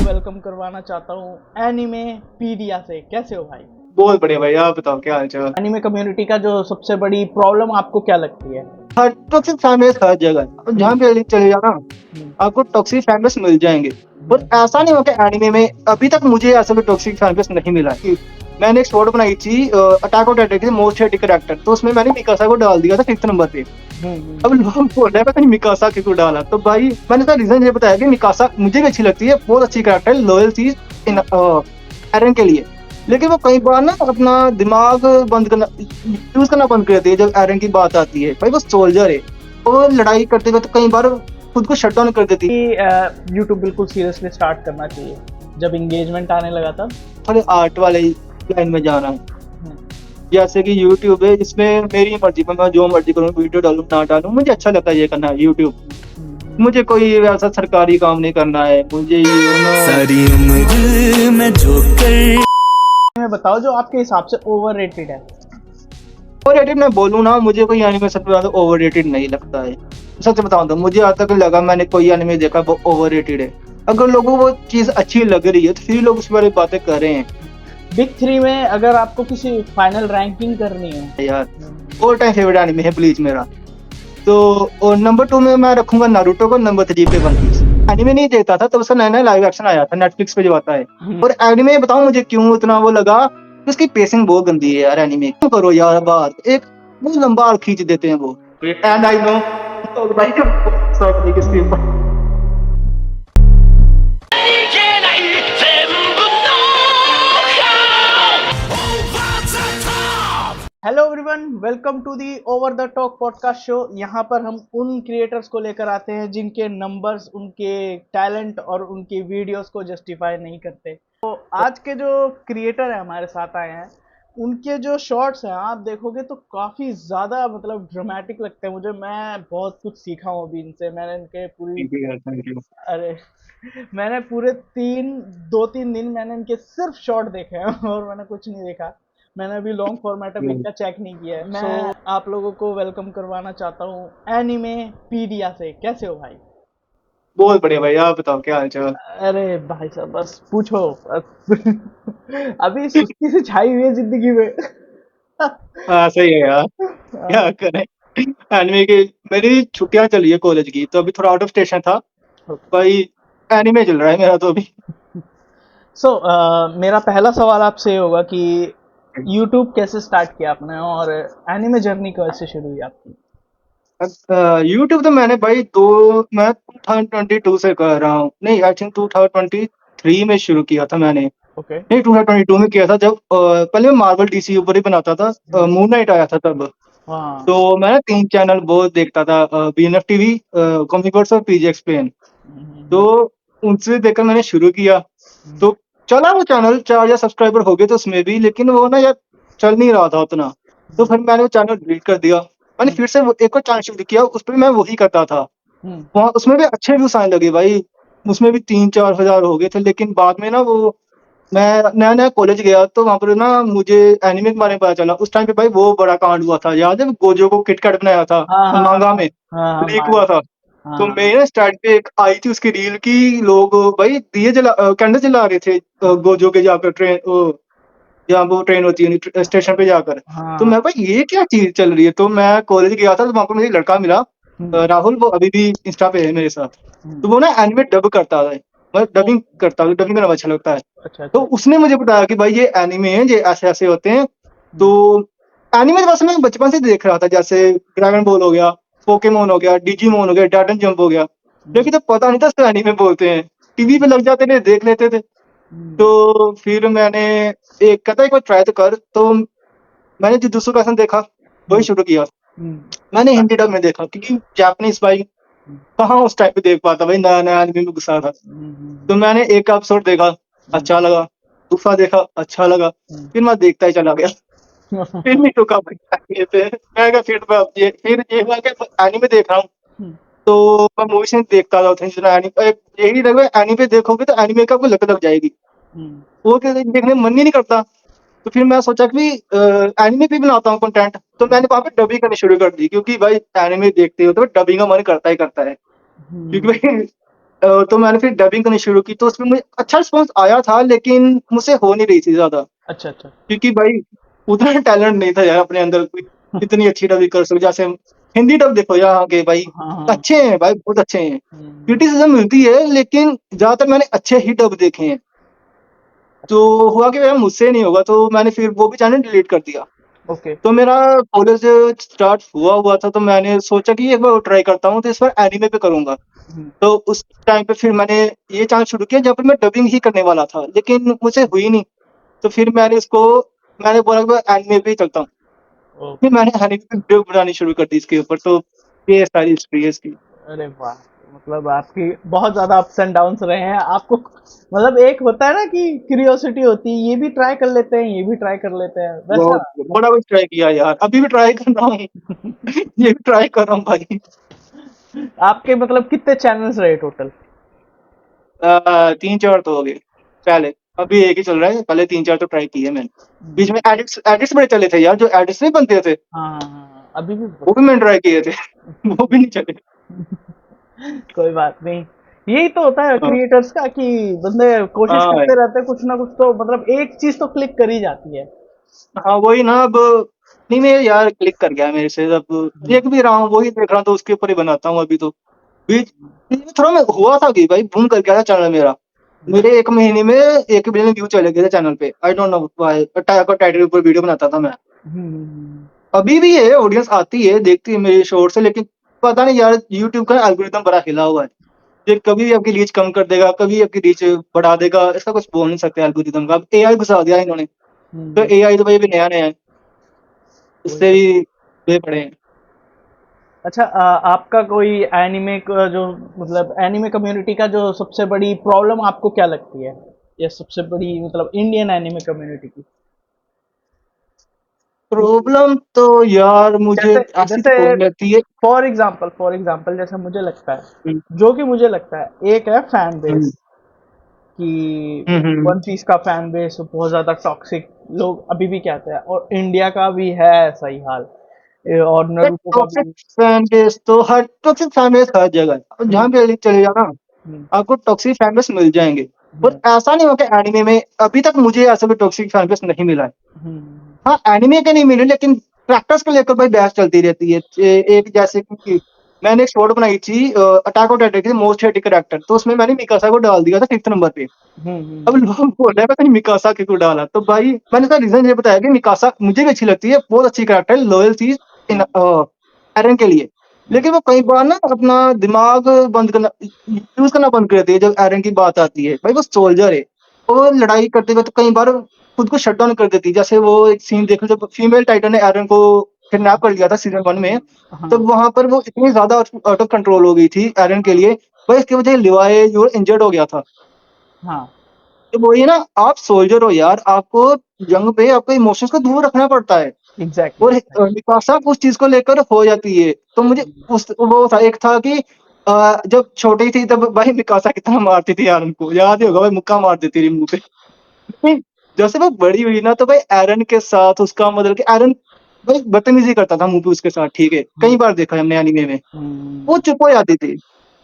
Welcome करवाना चाहता हूँ एनिमे पीडिया से। कैसे हो भाई? बहुत बढ़िया भाई। आप बताओ क्या हाल चाल। एनिमे कम्युनिटी का जो सबसे बड़ी प्रॉब्लम आपको क्या लगती है? हर टॉक्सिक फैन बेस हर जगह है। आप जहाँ हम्म, भी चले जाना हम्म, आपको टॉक्सिक फैन बेस मिल जाएंगे। और ऐसा नहीं होगा कि एनिमे में अभी तक मुझे ऐसा कोई टॉक्सिक फैन बेस नहीं मिला है। मैंने एक शॉर्ट बनाई थी अटैक ऑन टाइटन की मोस्ट हेटेड कैरेक्टर, तो उसमें मैंने मिकासा को डाल दिया था 5th नंबर पे। हम्म, अब लोग बोल रहे हैं पता नहीं मिकासा क्यों डाला, तो भाई मैंने इसका रीजन ये बताया कि मिकासा मुझे भी अच्छी लगती है, बहुत अच्छी कैरेक्टर है, लॉयल थी इन एरन के लिए। लेकिन वो कई बार ना अपना दिमाग बंद करना यूज करना बंद कर देती है जब एरन की बात आती है। भाई वो सोल्जर है, वो लड़ाई करते हुए तो कई बार खुद को शट डाउन कर देती है। कि यूट्यूब बिल्कुल सीरियसली स्टार्ट करना चाहिए जब इंगेजमेंट आने लगा तब। थोड़े आर्ट वाले लाइन में जाना है। हम्म, जैसे कि यूट्यूब है, इसमें मेरी मर्जी पर मैं जो मर्जी करूँ, वीडियो डालूं ना डालूं, मुझे अच्छा लगता है ये करना है यूट्यूब। मुझे कोई ऐसा सरकारी काम नहीं करना है, मुझे सारी उम्र मैं जो कर मैं बताओ जो आपके हिसाब से ओवररेटेड है। ओवररेटेड मैं बोलूँ ना, मुझे कोई एनिमे सबसे ज्यादा ओवररेटेड नहीं लगता है। सच बताऊं तो मुझे आज तक लगा मैंने कोई एनिमे देखा वो ओवररेटेड है। अगर लोगों को वो चीज अच्छी लग रही है तो फिर लोग उस बारे में बातें कर रहे हैं। बिग थ्री में अगर आपको किसी फाइनल रैंकिंग करनी है। यार ऑल टाइम फेवरेट एनिमे है ब्लीच मेरा। तो और नंबर 2 में मैं रखूंगा नारुतो को, नंबर 3 पे वन पीस। एनिमे नहीं देखता था तब उसका नया नया लाइव एक्शन आया था नेटफ्लिक्स पे जो आता है। हम्म, और एनिमे बताऊं मुझे क्यों इतना वो लगा कि उसकी पेसिंग बहुत गंदी है यार। एनिमे क्यों करो यार, बात एक बहुत लंबा आर्क खींच देते हैं वो। एंड आई नो तो भाई सॉरी किसके ऊपर। Hello everyone, welcome to the over the talk podcast show. यहाँ पर हम उन क्रिएटर्स को लेकर आते हैं जिनके नंबर्स उनके टैलेंट और उनकी वीडियोस को जस्टिफाई नहीं करते। तो आज के जो क्रिएटर हैं हमारे साथ आए हैं, उनके जो शॉर्ट्स हैं आप देखोगे तो काफ़ी ज़्यादा मतलब ड्रामेटिक लगते हैं मुझे। मैं बहुत कुछ सीखा हूँ अभी इनसे। मैंने इनके पूरी थैंक यू यार, थैंक यू। अरे मैंने पूरे 2-3 दिन मैंने इनके सिर्फ शॉर्ट देखे हैं और मैंने कुछ नहीं देखा। मैंने अभी लॉन्ग फॉर्मेट अब इनका चेक नहीं किया है। मैं आप लोगों को वेलकम करवाना चाहता हूँ एनिमे पीडिया से। कैसे हो भाई? बहुत बढ़िया भाई। आप बताओ क्या हाल चाल। अरे भाई साहब बस पूछो बस। अभी सुस्ती से छाई हुई है जिंदगी में। हाँ सही है यार, क्या करें। एनिमे की मेरी छुट्टियां चली है कॉलेज की, तो अभी थोड़ा आउट ऑफ स्टेशन था भाई। एनिमे चल रहा है मेरा तो अभी। सो मेरा पहला सवाल आपसे ये होगा कि यूट्यूब कैसे स्टार्ट किया आपने और एनिमे जर्नी कैसे शुरू हुई आपकी? यूट्यूब तो मैंने भाई मैं 2022 से कर रहा हूँ। नहीं, आई थिंक 2023 में शुरू किया था मैंने। ओके। नहीं, 2022 में किया था जब पहले मैं मार्वल डीसी ऊपर ही बनाता था। मून नाइट आया था तब। हाँ। तो मैं ना 3 चैनल बहुत देखता था, बीएनएफ टीवी, कॉमिकवर्स और पीजी एक्सप्लेन। तो उनसे देखकर मैंने शुरू किया। तो चला वो चैनल, 4,000 सब्सक्राइबर हो गए तो उसमें भी, लेकिन वो ना यार चल नहीं रहा था उतना। तो फिर मैंने वो चैनल डिलीट कर दिया। मैंने फिर से एक और चैनल शुरू किया, उस पर मैं वही करता था। वहाँ उसमें भी अच्छे व्यूज आने लगे भाई। उसमें भी 3-4 हजार हो गए थे। लेकिन बाद में ना वो मैं नया नया कॉलेज गया तो वहां पर ना मुझे एनिमे के बारे में पता चला। उस टाइम पे भाई वो बड़ा कांड हुआ था, याद है गोजो को किटकैट बनाया था हाँ हाँ हाँ मांगा में, हाँ हाँ लीक हुआ था। तो हाँ मेरे स्टार्ट पे एक आई थी उसकी रील की, लोग भाई दिए कैंडल जला रहे थे गोजो के जाकर ट्रेन जहाँ वो ट्रेन होती है स्टेशन पे जाकर। तो हाँ। मैं भाई ये क्या चीज चल रही है। तो मैं कॉलेज गया था तो वहां पर मुझे एक लड़का मिला, राहुल, वो अभी भी इंस्टा पे है मेरे साथ। तो वो ना एनिमे डब करता है, मतलब डबिंग करता है, डबिंग करना अच्छा लगता है। अच्छा तो अच्छा। उसने मुझे बताया कि भाई ये एनिमे है, ये ऐसे ऐसे होते हैं। तो एनिमे तो बस मैं बचपन से देख रहा था, जैसे ड्रैगन बॉल हो गया, पोकेमोन हो गया, डिजीमोन हो गया, डाटन जंप हो गया। लेकिन तो पता नहीं था इसको एनिमे बोलते हैं। टीवी पे लग जाते थे, देख लेते थे। तो फिर मैंने एक कहता एक बार ट्राई तो कर। तो मैंने जुजुत्सु काइसन देखा, वही शुरू किया। मैंने हिंदी डब में देखा क्योंकि जापानीज भाई कहाँ उस टाइम पे देख पाता भाई, नया नया एनिमे में घुसा था। तो मैंने एक एपिसोड देखा, अच्छा लगा। दूसरा देखा, अच्छा लगा। फिर मैं देखता ही चला गया। फिर नहीं रुका भाई आगे पे। मैं कहा फिर मैं अब ये हुआ कि एनीमे देख रहा हूँ। तो मैं मूवीज नहीं देखता था उतनी, जितना यही लगे एनीमे देखोगे तो एनीमे का आपको लत लग जाएगी। वो देखने में मन ही नहीं करता। तो फिर मैं सोचा कि एनीमे भी बनाता हूँ कंटेंट। तो मैंने वहां पे डबिंग करनी शुरू कर दी, क्योंकि भाई एनीमे देखते हो तो डबिंग का मन करता ही करता है। क्योंकि भाई तो मैंने फिर डबिंग करनी शुरू की, तो उसमें मुझे अच्छा रिस्पॉन्स आया था, लेकिन मुझसे हो नहीं रही थी ज़्यादा, अच्छा अच्छा। क्योंकि भाई उतना टैलेंट नहीं था यार अपने अंदर कोई इतनी अच्छी डबिंग कर सकूं। जैसे हिंदी डब देखो यहाँ के भाई, हाँ हाँ। अच्छे हैं भाई, बहुत अच्छे हैं। हम्म, क्रिटिसिज्म मिलती है, लेकिन ज़्यादातर मैंने अच्छे ही डब देखे हैं। तो अच्छा। हुआ कि यार मुझसे नहीं होगा, तो मैंने फिर वो भी चैनल डिलीट कर दिया। ओके। तो मेरा कॉलेज स्टार्ट हुआ था, तो मैंने सोचा कि एक बार और ट्राई करता हूँ, तो इस बार एनीमे पे करूँगा। हम्म, तो उस टाइम पे फिर मैंने ये चैनल शुरू किया जहाँ पे मैं डबिंग ही करने वाला था, लेकिन मुझसे हुई नहीं। तो फिर मैंने बोला कि मैं एनीमे पे ही चलता हूँ। फिर ओके। मैंने एनीमे पे वीडियो बनानी शुरू कर दी इसके ऊपर। तो ये सारी हिस्ट्री है इसकी। अरे वाह, मतलब आपकी बहुत ज्यादा अप्स एंड डाउन्स रहे हैं आपको। मतलब एक होता है ना कि क्यूरियोसिटी होती है, ये भी ट्राई कर लेते हैं, ये भी ट्राई कर लेते हैं, वैसा। बहुत बड़ा कुछ ट्राई किया यार, अभी भी ट्राई कर रहा हूँ। ये भी ट्राई कर रहा हूँ भाई। आपके मतलब कितने चैनल्स रहे टोटल? 3-4 तो हो गए पहले। अभी एक ही चल रहा है, पहले 3-4 तो ट्राई किए मैंने। बीच में एडिट्स एडिट्स बड़े चले थे यार, जो एडिट्स नहीं बनते थे, हाँ हाँ हाँ हाँ, अभी भी वो भी मैंने ट्राई किए थे। वो भी नहीं चले। कोई बात नहीं। यही तो होता है हाँ, क्रिएटर्स का कि बंदे कोशिश हाँ, करते रहते हैं, कुछ ना कुछ तो मतलब एक चीज तो क्लिक कर ही जाती है। हाँ, वही ना अब। नहीं मैं यार क्लिक कर गया मेरे से, अब देख भी रहा हूँ, वही देख रहा हूँ, तो उसके ऊपर ही बनाता हूँ अभी तो। बीच बीच में थोड़ा मैं हुआ था कि भाई बूम कर गया था चैनल मेरा। मेरे 1 महीने में 1 बिलियन व्यू चले गए थे चैनल पे, I don't know why. Tiger title के ऊपर वीडियो बनाता था मैं। हम्म, अभी भी है, ऑडियंस आती है, देखती है मेरे शॉर्ट से, लेकिन पता नहीं यार, यूट्यूब का एल्गोरिदम बड़ा हिला हुआ है। ये कभी भी आपकी रीच कम कर देगा, कभी आपकी रीच बढ़ा देगा, इसका कुछ बोल नहीं सकते एल्गोरिदम का। अब एआई घुसा दिया इन्होंने। तो हम्म, एआई तो भाई अभी नया-नया है, वही उससे तो। भी ये पड़े हैं। अच्छा, आपका कोई एनिमे का जो मतलब एनिमे कम्युनिटी का जो सबसे बड़ी प्रॉब्लम आपको क्या लगती है, या सबसे बड़ी मतलब इंडियन एनिमे कम्युनिटी की? प्रॉब्लम तो यार मुझे जैसे ऐसी तो जैसे कोई नहीं लगती है। फॉर एग्जांपल जैसे मुझे लगता हुँ, है, जो कि मुझे लगता है एक है फैन हुँ, बेस कि हुँ, हुँ। वन पीस का फैन बेस बहुत ज्यादा टॉक्सिक लोग अभी भी कहते हैं, और इंडिया का भी है ऐसा ही हाल। और नरूतो का टॉक्सिक भी। फैन बेस हर जगह है। अब हम्म, जहाँ पे चले जाओ ना, हम्म, आपको टॉक्सिक फैन बेस मिल जाएँगे। और हम्म, ऐसा नहीं होगा कि एनीमे में अभी तक मुझे ऐसा कोई टॉक्सिक फैन बेस नहीं मिला है। हम्म, हाँ, एनीमे के नहीं मिले, लेकिन कैरेक्टर्स को लेकर भाई बहस चलती रहती है। एक जैसे कि मैंने एक शॉर्ट बनाई थी अटैक ऑन टाइटन की मोस्ट हेटेड कैरेक्टर, तो उसमें मैंने मिकासा को डाल दिया था 5th नंबर पे। अब लोग बोल रहे हैं पता नहीं मिकासा क्यों डाला? तो भाई मैंने उसका रीज़न ये बताया कि मिकासा मुझे भी अच्छी लगती है, बहुत अच्छी कैरेक्टर है, लॉयल थी एरन के लिए। हम्म, लेकिन वो कई बार ना अपना दिमाग बंद करना यूज़ करना बंद कर देती है जब एरन की बात आती है। भाई वो सोल्जर है, वो लड़ाई करते वक़्त कई बार खुद को शट डाउन कर देती है। जैसे वो एक सीन देख लो, जब फीमेल टाइटन ने एरन को किडनैप कर लिया था सीज़न 1 में, हाँ तब वहाँ पर वो इतनी ज़्यादा आउट ऑफ कंट्रोल हो गई थी एरन के लिए, भाई इसकी वजह से लिवाई जो इंजर्ड हो गया था। हाँ। तो वही ना, आप सोल्जर हो यार, आपको जंग पे आपको इमोशंस को दूर रखना पड़ता है। एग्जैक्टली और एग्जैक्टली। बिपाशा उस चीज़ को लेकर हो जाती है। तो मुझे उस वो था, एक था कि जब छोटी थी तब भाई मिकासा कितना मारती थी यार उनको, याद ही होगा भाई, मुक्का मार देती थी मुँह पे। लेकिन जैसे वो बड़ी हुई ना, तो भाई एरन के साथ उसका मतलब कि एरन भाई बदतमीज़ी करता था मुँह पे उसके साथ, ठीक है? कई बार देखा है हमने एनीमे में। वो चुप हो जाती थी,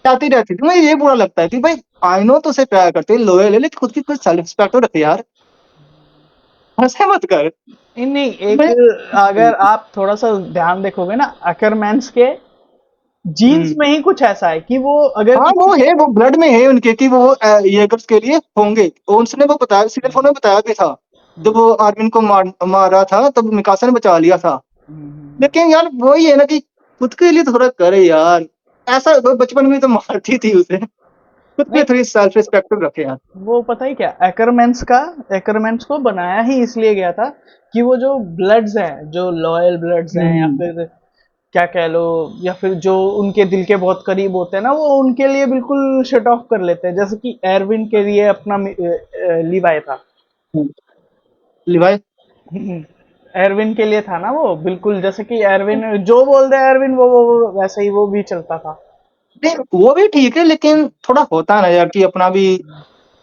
चाहती रहती थी। मुझे ये बुरा लगता है कि भाई आई नो तू उसे प्यार करती है, लॉयल है, लेकिन खुद की कुछ सेल्फ रिस्पेक्ट तो रख यार, ऐसे मत कर। नहीं नहीं, एक मैं अगर आप थोड़ा सा ध्यान देखोगे ना, अकरमैन्स के जीन्स हुँ। में ही कुछ ऐसा है कि वो अगर हाँ, किसी। वो है, वो ब्लड में है उनके कि वो येगर्स के लिए होंगे। और उसने वो बताया, सीज़न 4 में बताया भी था। जब वो आर्मिन को मार रहा था, तब मिकासा ने बचा लिया था। लेकिन यार वही है ना कि खुद के लिए तो थोड़ा करे यार। ऐसा वो बचपन में तो मारती थी उसे। खुद के लिए नहीं, थोड़ी सेल्फ रिस्पेक्ट तो रखे यार। वो पता ही क्या, एकरमेंस को बनाया ही इसलिए गया था कि वो जो ब्लड्स हैं, जो लॉयल ब्लड्स हैं, या हुँ। फिर क्या कह लो, या फिर जो उनके दिल के बहुत करीब होते हैं ना, वो उनके लिए बिल्कुल शट ऑफ कर लेते हैं, जैसे कि एरविन के लिए अपना लिवाई था। हुँ। लिवाई एरविन के लिए था ना वो, बिल्कुल जैसे कि एरविन जो बोल दे एरविन, वो वैसे ही वो भी चलता था। नहीं, वो भी ठीक है, लेकिन थोड़ा होता है ना यार कि अपना भी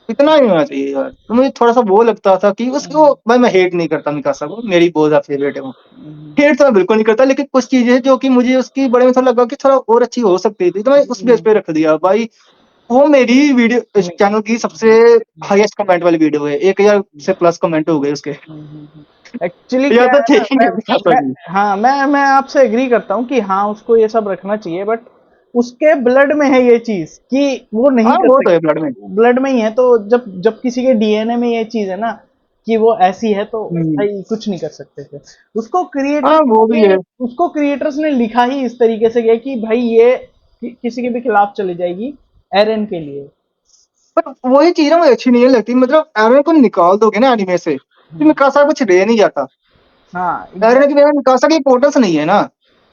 इतना नहीं होना चाहिए यार। तो मुझे थोड़ा-सा वो लगता था कि उसको भाई मैं हेट नहीं करता मिकासा को, मेरी बहुत ज़्यादा फेवरेट है वो। हेट तो मैं बिल्कुल नहीं करता, लेकिन कुछ चीज़ें जो कि मुझे उसकी बड़े में थोड़ा लगा कि थोड़ा और अच्छी हो सकती थी, तो मैं उस बेस पे रख दिया। भाई वो मेरी वीडियो इस चैनल की सबसे हाईएस्ट कमेंट वाली वीडियो है, 1000 से प्लस कमेंट हो गए उसके। एक्चुअली या क्या तो है थे ना, ही नहीं खाता मैं जी। हाँ मैं आपसे एग्री करता हूँ कि हाँ उसको ये सब रखना चाहिए, बट उसके ब्लड में है ये चीज कि वो नहीं हाँ कर वो तो है ब्लड में। सकता, ब्लड में ही है। तो जब जब किसी के डीएनए में ये चीज है ना कि वो ऐसी है, तो भाई कुछ नहीं कर सकते थे। उसको हाँ क्रिएटर्स वो भी ने है। उसको क्रिएटर्स ने लिखा ही इस तरीके से गया कि भाई ये किसी के भी खिलाफ चली जाएगी एरन के लिए। पर वही चीज ना मुझे अच्छी नहीं लगती, मतलब एरन को निकाल दोगे ना एनिमे से तो हम्म, मिकासा कुछ रह नहीं जाता। हाँ एरन की एग्जैक्ट। वजह मिकासा की इंपॉर्टेंस नहीं है ना।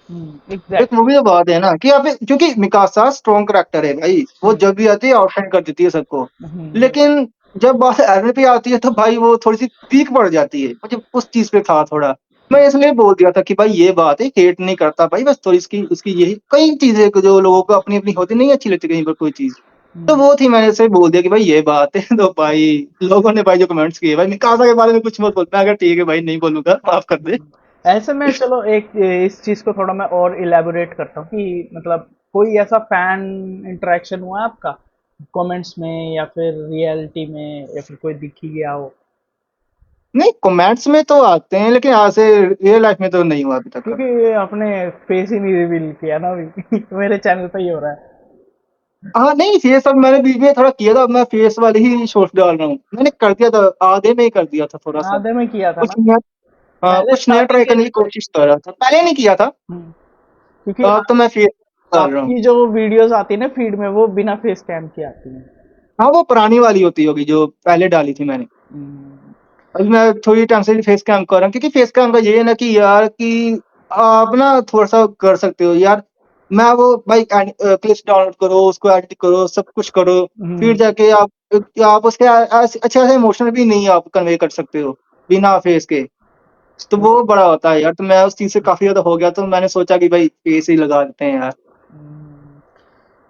एक एग्जैक्ट। वो भी तो बात है ना कि आप, क्योंकि मिकासा स्ट्रॉन्ग करेक्टर है भाई, वो जब भी आती है आउटशाइन कर देती है सबको। लेकिन जब बात एरन पे आती है तो भाई वो थोड़ी सी वीक पड़ जाती है, मुझे उस चीज पे था थोड़ा। मैं इसलिए बोल दिया था कि भाई ये बात है, हेट नहीं करता भाई, बस थोड़ी इसकी उसकी यही कई चीजें जो लोगों को अपनी अपनी होती नहीं अच्छी लगती कहीं पर कोई चीज, तो वो थी। मैंने से बोल दिया कि भाई ये बात है। तो भाई लोगों ने भाई जो कमेंट्स किए, भाई मिकासा के बारे में कुछ मत बोलना, अगर ठीक है भाई नहीं बोलूंगा माफ कर दे। ऐसे में चलो एक इस चीज को थोड़ा मैं और इलेबोरेट करता हूँ कि मतलब कोई ऐसा फैन इंटरेक्शन हुआ है आपका कमेंट्स में या फिर रियलिटी में या फिर कोई दिख ही गया हो? नहीं कमेंट्स में तो आते हैं, लेकिन आज से रियल लाइफ में तो नहीं हुआ अभी तक। क्योंकि आपने फेस ही नहीं रिवील किया ना अभी। मेरे चैनल पे ही हो रहा है। हाँ नहीं ये सब मैंने बीच में थोड़ा किया था, अब मैं फेस वाले ही शॉर्ट्स डाल रहा हूँ, मैंने कर दिया था आधे में ही कर दिया था थोड़ा सा। आधे में किया था कुछ ना नया, हाँ पहले कुछ नया स्टार्टिंग ट्राई के। करने की कोशिश कर रहा था, पहले नहीं किया था। क्योंकि अब तो मैं फेस डाल रहा हूँ। आपकी जो वीडियोस आती है ना फीड में वो बिना फेस कैम की आती हैं। हाँ वो पुरानी वाली होती होगी जो पहले डाली थी मैंने। हम्म, अभी मैं थोड़ी टाइम से फेस कैम कर रहा हूँ, क्योंकि फेस कैम का ये है ना कि यार कि आप ना थोड़ा सा कर सकते हो यार। मैं वो भाई क्लिप्स डाउनलोड करो, उसको एडिट करो, सब कुछ करो, फिर हम्म, जाके आप उसके अच्छे खासे इमोशन भी नहीं आप कन्वे कर सकते हो बिना फेस के। तो वो बड़ा होता है यार, तो मैं उस चीज से काफी ज्यादा हो गया, तो मैंने सोचा कि भाई फेस ही लगा देते हैं यार। हम्म।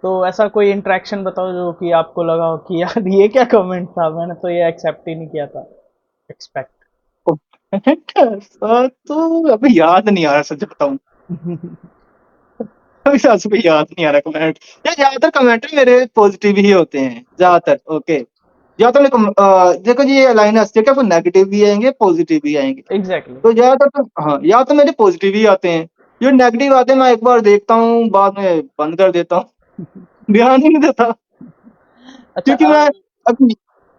तो ऐसा कोई इंटरेक्शन बताओ जो कि आपको लगा हो कि यार ये क्या कमेंट था, मैंने तो ये एक्सेप्ट ही नहीं किया था। एक्सपेक्ट। ऐसा तो अभी याद नहीं आ रहा सच बताऊं। अभी सच में याद नहीं आ रहा कमेंट। यार ज्यादातर कमेंट मेरे पॉजिटिव ही होते हैं ज्यादातर। ओके ज्यादातर देखो जी ये लाइन हंसती है कि आपको नेगेटिव भी आएंगे पॉजिटिव भी आएंगे। एग्जैक्टली। तो ज्यादातर तो हाँ या तो मेरे पॉजिटिव ही आते हैं। जो नेगेटिव आते हैं मैं एक बार देखता हूँ, बाद में बंद कर देता हूँ, ध्यान ही नहीं देता। अच्छा क्योंकि मैं अभी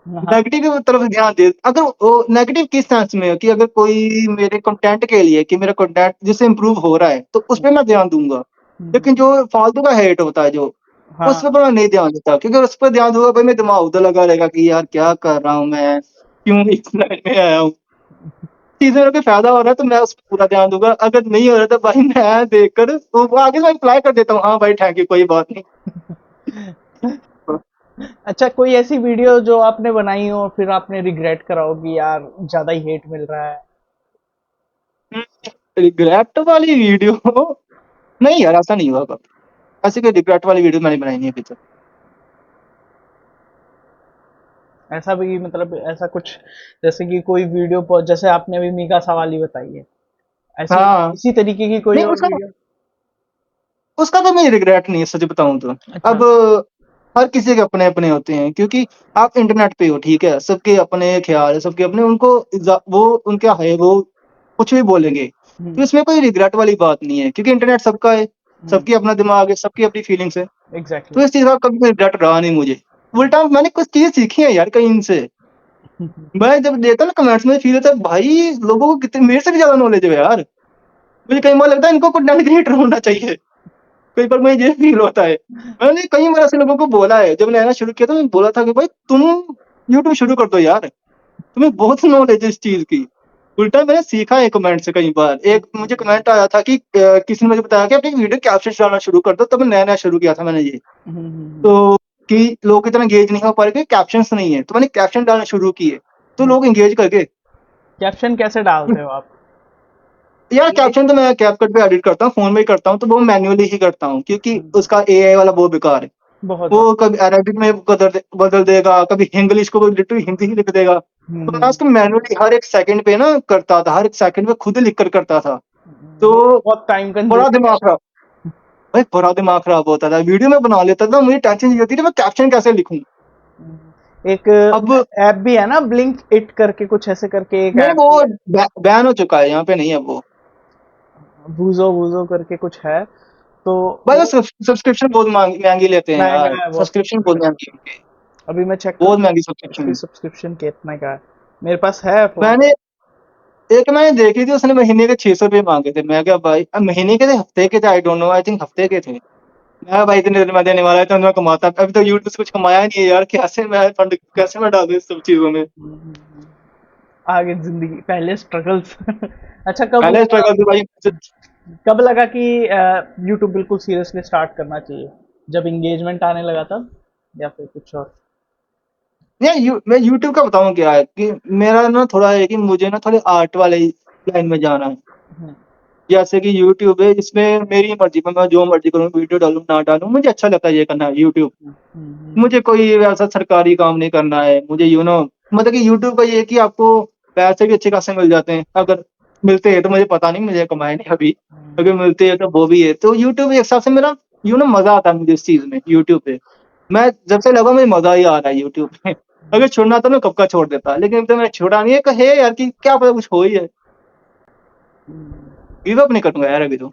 हाँ। नेगेटिव की तरफ ध्यान दे, अगर वो नेगेटिव किस सेंस में है कि अगर कोई मेरे कंटेंट के लिए कि मेरा कंटेंट जिससे इम्प्रूव हो रहा है तो उस पर मैं ध्यान दूंगा। लेकिन जो फालतू का हेट होता है जो, उस पर हाँ। मैं नहीं ध्यान देता, क्योंकि उस पर ध्यान दूंगा भाई मैं दिमाग उधर लगा रहेगा कि यार क्या कर रहा हूँ मैं, क्यों इस लाइन में आया हूँ। चीजें में कोई फायदा हो रहा है तो मैं उस पर पूरा ध्यान दूंगा, अगर नहीं हो रहा तो भाई मैं देखकर वो आगे से अप्लाई कर देता हूँ, हाँ भाई थैंक यू कोई बात नहीं। अच्छा कोई ऐसी वीडियो जो आपने बनाई हो फिर आपने रिग्रेट करा हो कि यार ज्यादा ही हेट मिल रहा है? रिग्रेट वाली वीडियो नहीं यार, ऐसा नहीं हुआ कभी। ऐसी कोई रिग्रेट वाली वीडियो मैंने बनाई नहीं अभी तक। ऐसा भी मतलब ऐसा कुछ जैसे कि कोई वीडियो जैसे आपने अभी मीका सवाली बताई है, ऐसी हाँ इसी तरीके की कोई नहीं और उसका वीडियो? उसका तो मैं रिग्रेट नहीं है सच बताऊं तो। अच्छा। अब हर किसी के अपने अपने होते हैं, क्योंकि आप इंटरनेट पे हो ठीक है, सबके अपने ख्याल है, सबके अपने उनको वो उनका है वो कुछ भी बोलेंगे, तो हम्म। इसमें कोई रिग्रेट वाली बात नहीं है, क्योंकि इंटरनेट सबका है, हम्म। सबकी अपना दिमाग है, सबकी अपनी फीलिंग्स है। एग्जैक्टली। तो इस चीज का कभी कोई रिग्रेट रहा नहीं मुझे। उल्टा मैंने कुछ चीज सीखी है यार कहीं इनसे। मैं जब देखता ना कमेंट्स में फील होता है भाई लोगों को कितने मेरे से भी ज्यादा नॉलेज है यार। मुझे कई बार लगता है इनको कंटेंट क्रिएटर होना चाहिए, कई बार मुझे ये फील होता है। मैंने कई बार ऐसे लोगों को बोला है, जब नया शुरू किया था मैं बोला था कि भाई तुम यूट्यूब शुरू कर दो यार, तुम्हें बहुत नॉलेज है इस चीज की। उल्टा मैंने सीखा है कमेंट से। कई बार एक मुझे कमेंट आया था कि किसी ने मुझे बताया कि अपनी वीडियो कैप्शन डालना शुरू कर दो, तब मैं नया नया शुरू किया था मैंने ये। तो कि लोग इतना एंगेज नहीं हो पा रहे, कैप्शंस नहीं है, तो मैंने कैप्शन डालना शुरू किए, तो लोग एंगेज कर गए। कैप्शन कैसे डालते हो आप? यार ये कैप्शन तो मैं कैपकट पे एडिट करता हूँ, फोन में ही करता हूँ, तो वो मैन्युअली ही करता हूँ, क्योंकि हम्म, उसका एआई वाला वो बेकार है। बहुत वो ज्यादा। कभी अरेबिक में बदल देगा, कभी इंग्लिश को लिटरली हिंदी ही लिख देगा। तो मैं उसको मैनुअली हर एक सेकंड पे ना करता था, हर एक सेकंड पे खुद लिख कर करता था। तो वो बहुत टाइम बड़ा कंज्यूमिंग है। दिमाग खराब, भाई बड़ा दिमाग खराब होता था, वीडियो में बना लेता था, मुझे टेंशन नहीं होती थी मैं कैप्शन कैसे लिखूं। एक अब ऐप भी है ना, ब्लिंक इट करके, कुछ ऐसे करके एक नहीं, ऐप वो भी है, बैन हो चुका है, यहाँ पे नहीं है वो। बूजो बूजो करके कुछ है, तो भाई वो वो सब्सक्रिप्शन बहुत महंगी लेते हैं महंगा यार, है बहुत। सब्सक्रिप्शन बहुत महंगी है उनकी, अभी मैं चेक बहुत करूँ महंगी सब्सक्रिप्शन उसकी है। सब्सक्रिप्शन कितने का है, मेरे पास है फोन। मैंने मैंने देखी थी, उसने महीने के 600 रुपये मांगे थे। मैं क्या भाई, अब महीने के थे, हफ्ते के थे, I don't know, I think हफ्ते के थे। मैं भाई इतने मैं देने वाला था, मैं कमाता, अभी तो यूट्यूब से कुछ कमाया नहीं है यार, कैसे मैं फंड कैसे मैं डाल दूं इस सब चीजों में। आगे जिंदगी, पहले स्ट्रगल्स। अच्छा, कब पहले लगा, स्ट्रगल थी भाई। कब लगा कि यूट्यूब बिल्कुल सीरियसली स्टार्ट करना चाहिए? जब इंगेजमेंट आने लगा तब, या फिर कुछ और? मैं यूट्यूब का बताऊं क्या है कि मेरा ना थोड़ा है कि मुझे ना थोड़े आर्ट वाले लाइन में जाना है। हम्म, जैसे कि यूट्यूब है, इसमें मेरी मर्जी पर मैं जो मर्जी करूँ, वीडियो डालूं ना डालूं, मुझे अच्छा लगता है ये करना है यूट्यूब। मुझे कोई ऐसा सरकारी काम नहीं करना है, मुझे मतलब कि यूट्यूब का ये है कि आपको पैसे भी अच्छे खासे मिल जाते हैं, अगर मिलते हैं तो, मुझे पता नहीं, मुझे कमाए नहीं अभी, अगर मिलते हैं तो वो भी है। तो यूट्यूब एक हिसाब से मेरा मजा आता है मुझे इस चीज में, यूट्यूब पे मैं जब से लगा मुझे मजा ही आ रहा है यूट्यूब पे। अगर छोड़ना तो मैं कब का छोड़ देता, लेकिन अभी तो मैंने छोड़ा नहीं है, कहे यार कि क्या पता कुछ हो ही है, गिव अप नहीं करूंगा यार अभी तो।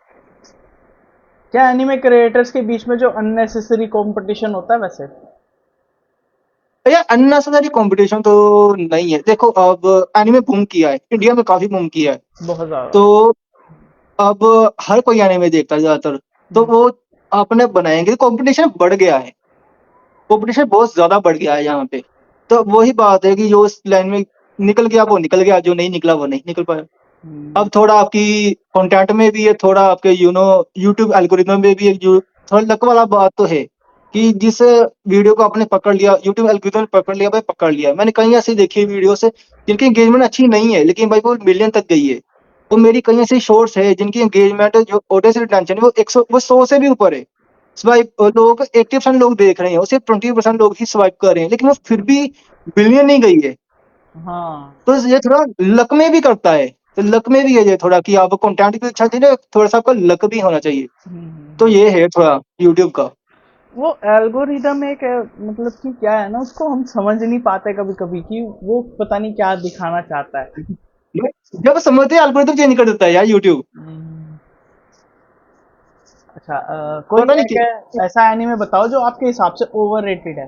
क्या एनिमे क्रिएटर्स के बीच में जो अननेसेसरी कंपटीशन होता है वैसे? यार अननेसेसरी कंपटीशन तो नहीं है, देखो अब एनीमे बूम किया है, इंडिया में काफी बूम किया है, बहुत ज्यादा। तो अब हर कोई एनीमे देखता है ज्यादातर, तो वो अपने बनाएंगे, कंपटीशन बढ़ गया है, कंपटीशन बहुत ज्यादा बढ़ गया है यहाँ पे। तो वही बात है कि जो इस लाइन में निकल गया वो निकल गया, जो नहीं निकला वो नहीं निकल पाया। अब थोड़ा आपकी कंटेंट में भी है, थोड़ा आपके यूट्यूब एल्गोरिथम में भी है, जो थोड़ा लक वाला बात तो है कि जिस वीडियो को आपने पकड़ लिया, यूट्यूब एल्गोरिथम ने पकड़ लिया भाई, पकड़ लिया। मैंने कई ऐसी देखी वीडियो से जिनकी एंगेजमेंट अच्छी नहीं है, लेकिन भाई वो मिलियन तक गई है। वो मेरी कई ऐसी शॉर्ट्स है जिनकी एंगेजमेंट, जो ऑडियंस रिटेंशन है, वो 100, वो 100 से भी ऊपर है। स्वाइप लोग 80% लोग देख रहे हैं, सिर्फ 20% लोग ही स्वाइप कर रहे हैं, लेकिन वो फिर भी बिलियन नहीं गई है। हाँ। तो ये थोड़ा लक में भी करता है, तो लक में भी है ये थोड़ा कि आप कंटेंट भी अच्छा चाहिए, थोड़ा सा आपका लक भी होना चाहिए। तो ये है थोड़ा यूट्यूब का। वो एल्गोरिदम एक मतलब कि क्या है ना, उसको हम समझ नहीं पाते कभी कभी कि वो पता नहीं क्या दिखाना चाहता है। जब समझते हैं एल्गोरिथम चेंज कर देता है यार यूट्यूब, अच्छा, कोई पता नहीं एक ऐसा एनीमे बताओ जो आपके हिसाब से ओवररेटेड है।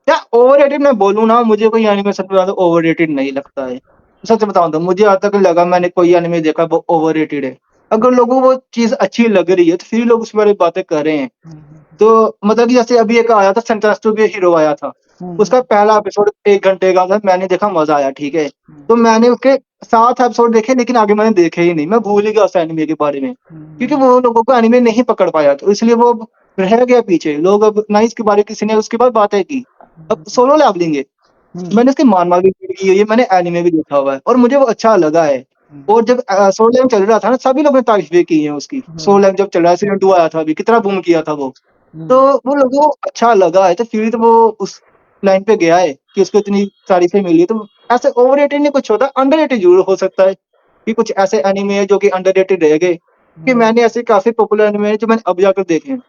क्या ओवररेटेड मैं बोलूँ ना, मुझे कोई एनिमे सच में ओवररेटेड नहीं लगता है। सच बताऊं तो मुझे आज तक लगा मैंने कोई एनिमे देखा वो ओवररेटेड है। अगर लोगों को वो चीज अच्छी लग रही है तो फिर लोग उस बारे में बातें कर रहे हैं। तो मतलब कि जैसे अभी एक आया था सेंटेंस टू बी हीरो आया था, उसका पहला एपिसोड 1 घंटे का था, मैंने देखा, मजा आया, ठीक है। तो मैंने उसके 7 एपिसोड देखे, लेकिन आगे मैंने देखे ही नहीं, मैं भूल ही गया उस एनिमे के बारे में, क्योंकि वो लोगों को एनिमे नहीं पकड़ पाया, तो इसलिए वो अब रह गया पीछे। लोग अब ना इसके बारे में किसी ने उसके बाद बातें की। अब सोलो लेवलिंग है, मैंने उसकी मानवा भी की है, ये मैंने एनिमे भी देखा हुआ है और मुझे वो अच्छा लगा है। और जब सोलो लेवलिंग चल रहा था ना, सभी लोगों ने तारीफें की है उसकी। सोलो लेवलिंग जब चल रहा है, सीजन 2 आया था अभी, कितना बूम किया था वो, तो वो लोगों को अच्छा लगा है, तो फिर तो वो उस लाइन पे गया है कि उसको इतनी तारीफें मिली है। तो ऐसे ओवररेटेड नहीं कुछ होता, अंडररेटेड जरूर हो सकता है कि कुछ ऐसे एनिमे है जो कि अंडररेटेड रह गए, कि मैंने ऐसे काफी पॉपुलर एनिमे है जो मैंने अब जाकर देखे हैं।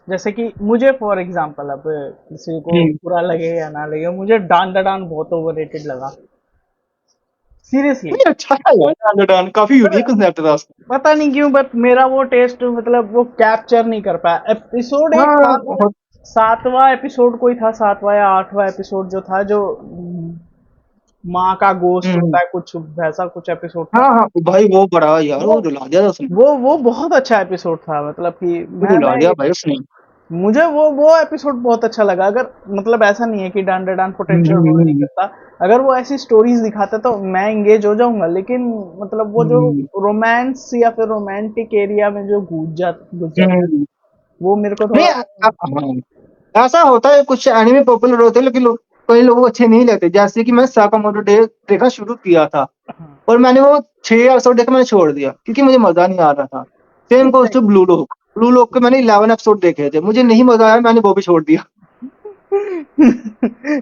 जैसे कि मुझे फॉर एग्जांपल, अब किसी को हम्म। बुरा लगे या ना लगे, मुझे डान दा डान बहुत ओवररेटेड लगा, सीरियसली। नहीं, अच्छा है यार, अंडरडॉन काफी यूनिक कंसेप्ट था उसका। पता नहीं क्यों, बट मेरा वो टेस्ट मतलब वो कैप्चर नहीं कर पाया। एपिसोड एक था हाँ, वो, सातवां एपिसोड कोई था, सातवां या आठवां एपिसोड जो था, जो माँ का गोश्त हम्म, होता है, कुछ वैसा कुछ एपिसोड हाँ था। हाँ भाई, वो बड़ा यार, वो वो रुला दिया था उसने, वो बहुत अच्छा एपिसोड था, मतलब कि वो रुला दिया भाई उसने। मुझे वो एपिसोड बहुत अच्छा लगा। अगर मतलब ऐसा नहीं है कि डान डान पोटेंशियल रोल नहीं हम्म, करता, अगर वो ऐसी स्टोरीज दिखाता तो मैं एंगेज हो जाऊंगा, लेकिन मतलब वो जो हम्म, रोमांस या फिर रोमांटिक एरिया में जो घुस जाता है, हम्म। वो मेरे को नहीं, थोड़ा। हाँ, ऐसा होता है, कुछ एनिमे पॉपुलर होते हैं, लेकिन कई लोगों को अच्छे नहीं लगते। जैसे कि मैं साकामोटो डे देखना शुरू किया था, और मैंने वो 6 एपिसोड देखा, मैंने छोड़ दिया क्योंकि मुझे मजा नहीं आ रहा था। सेम गोज टू ब्लू लोक के मैंने 11 एपिसोड देखे थे, मुझे नहीं मजा आया, मैंने वो भी छोड़ दिया।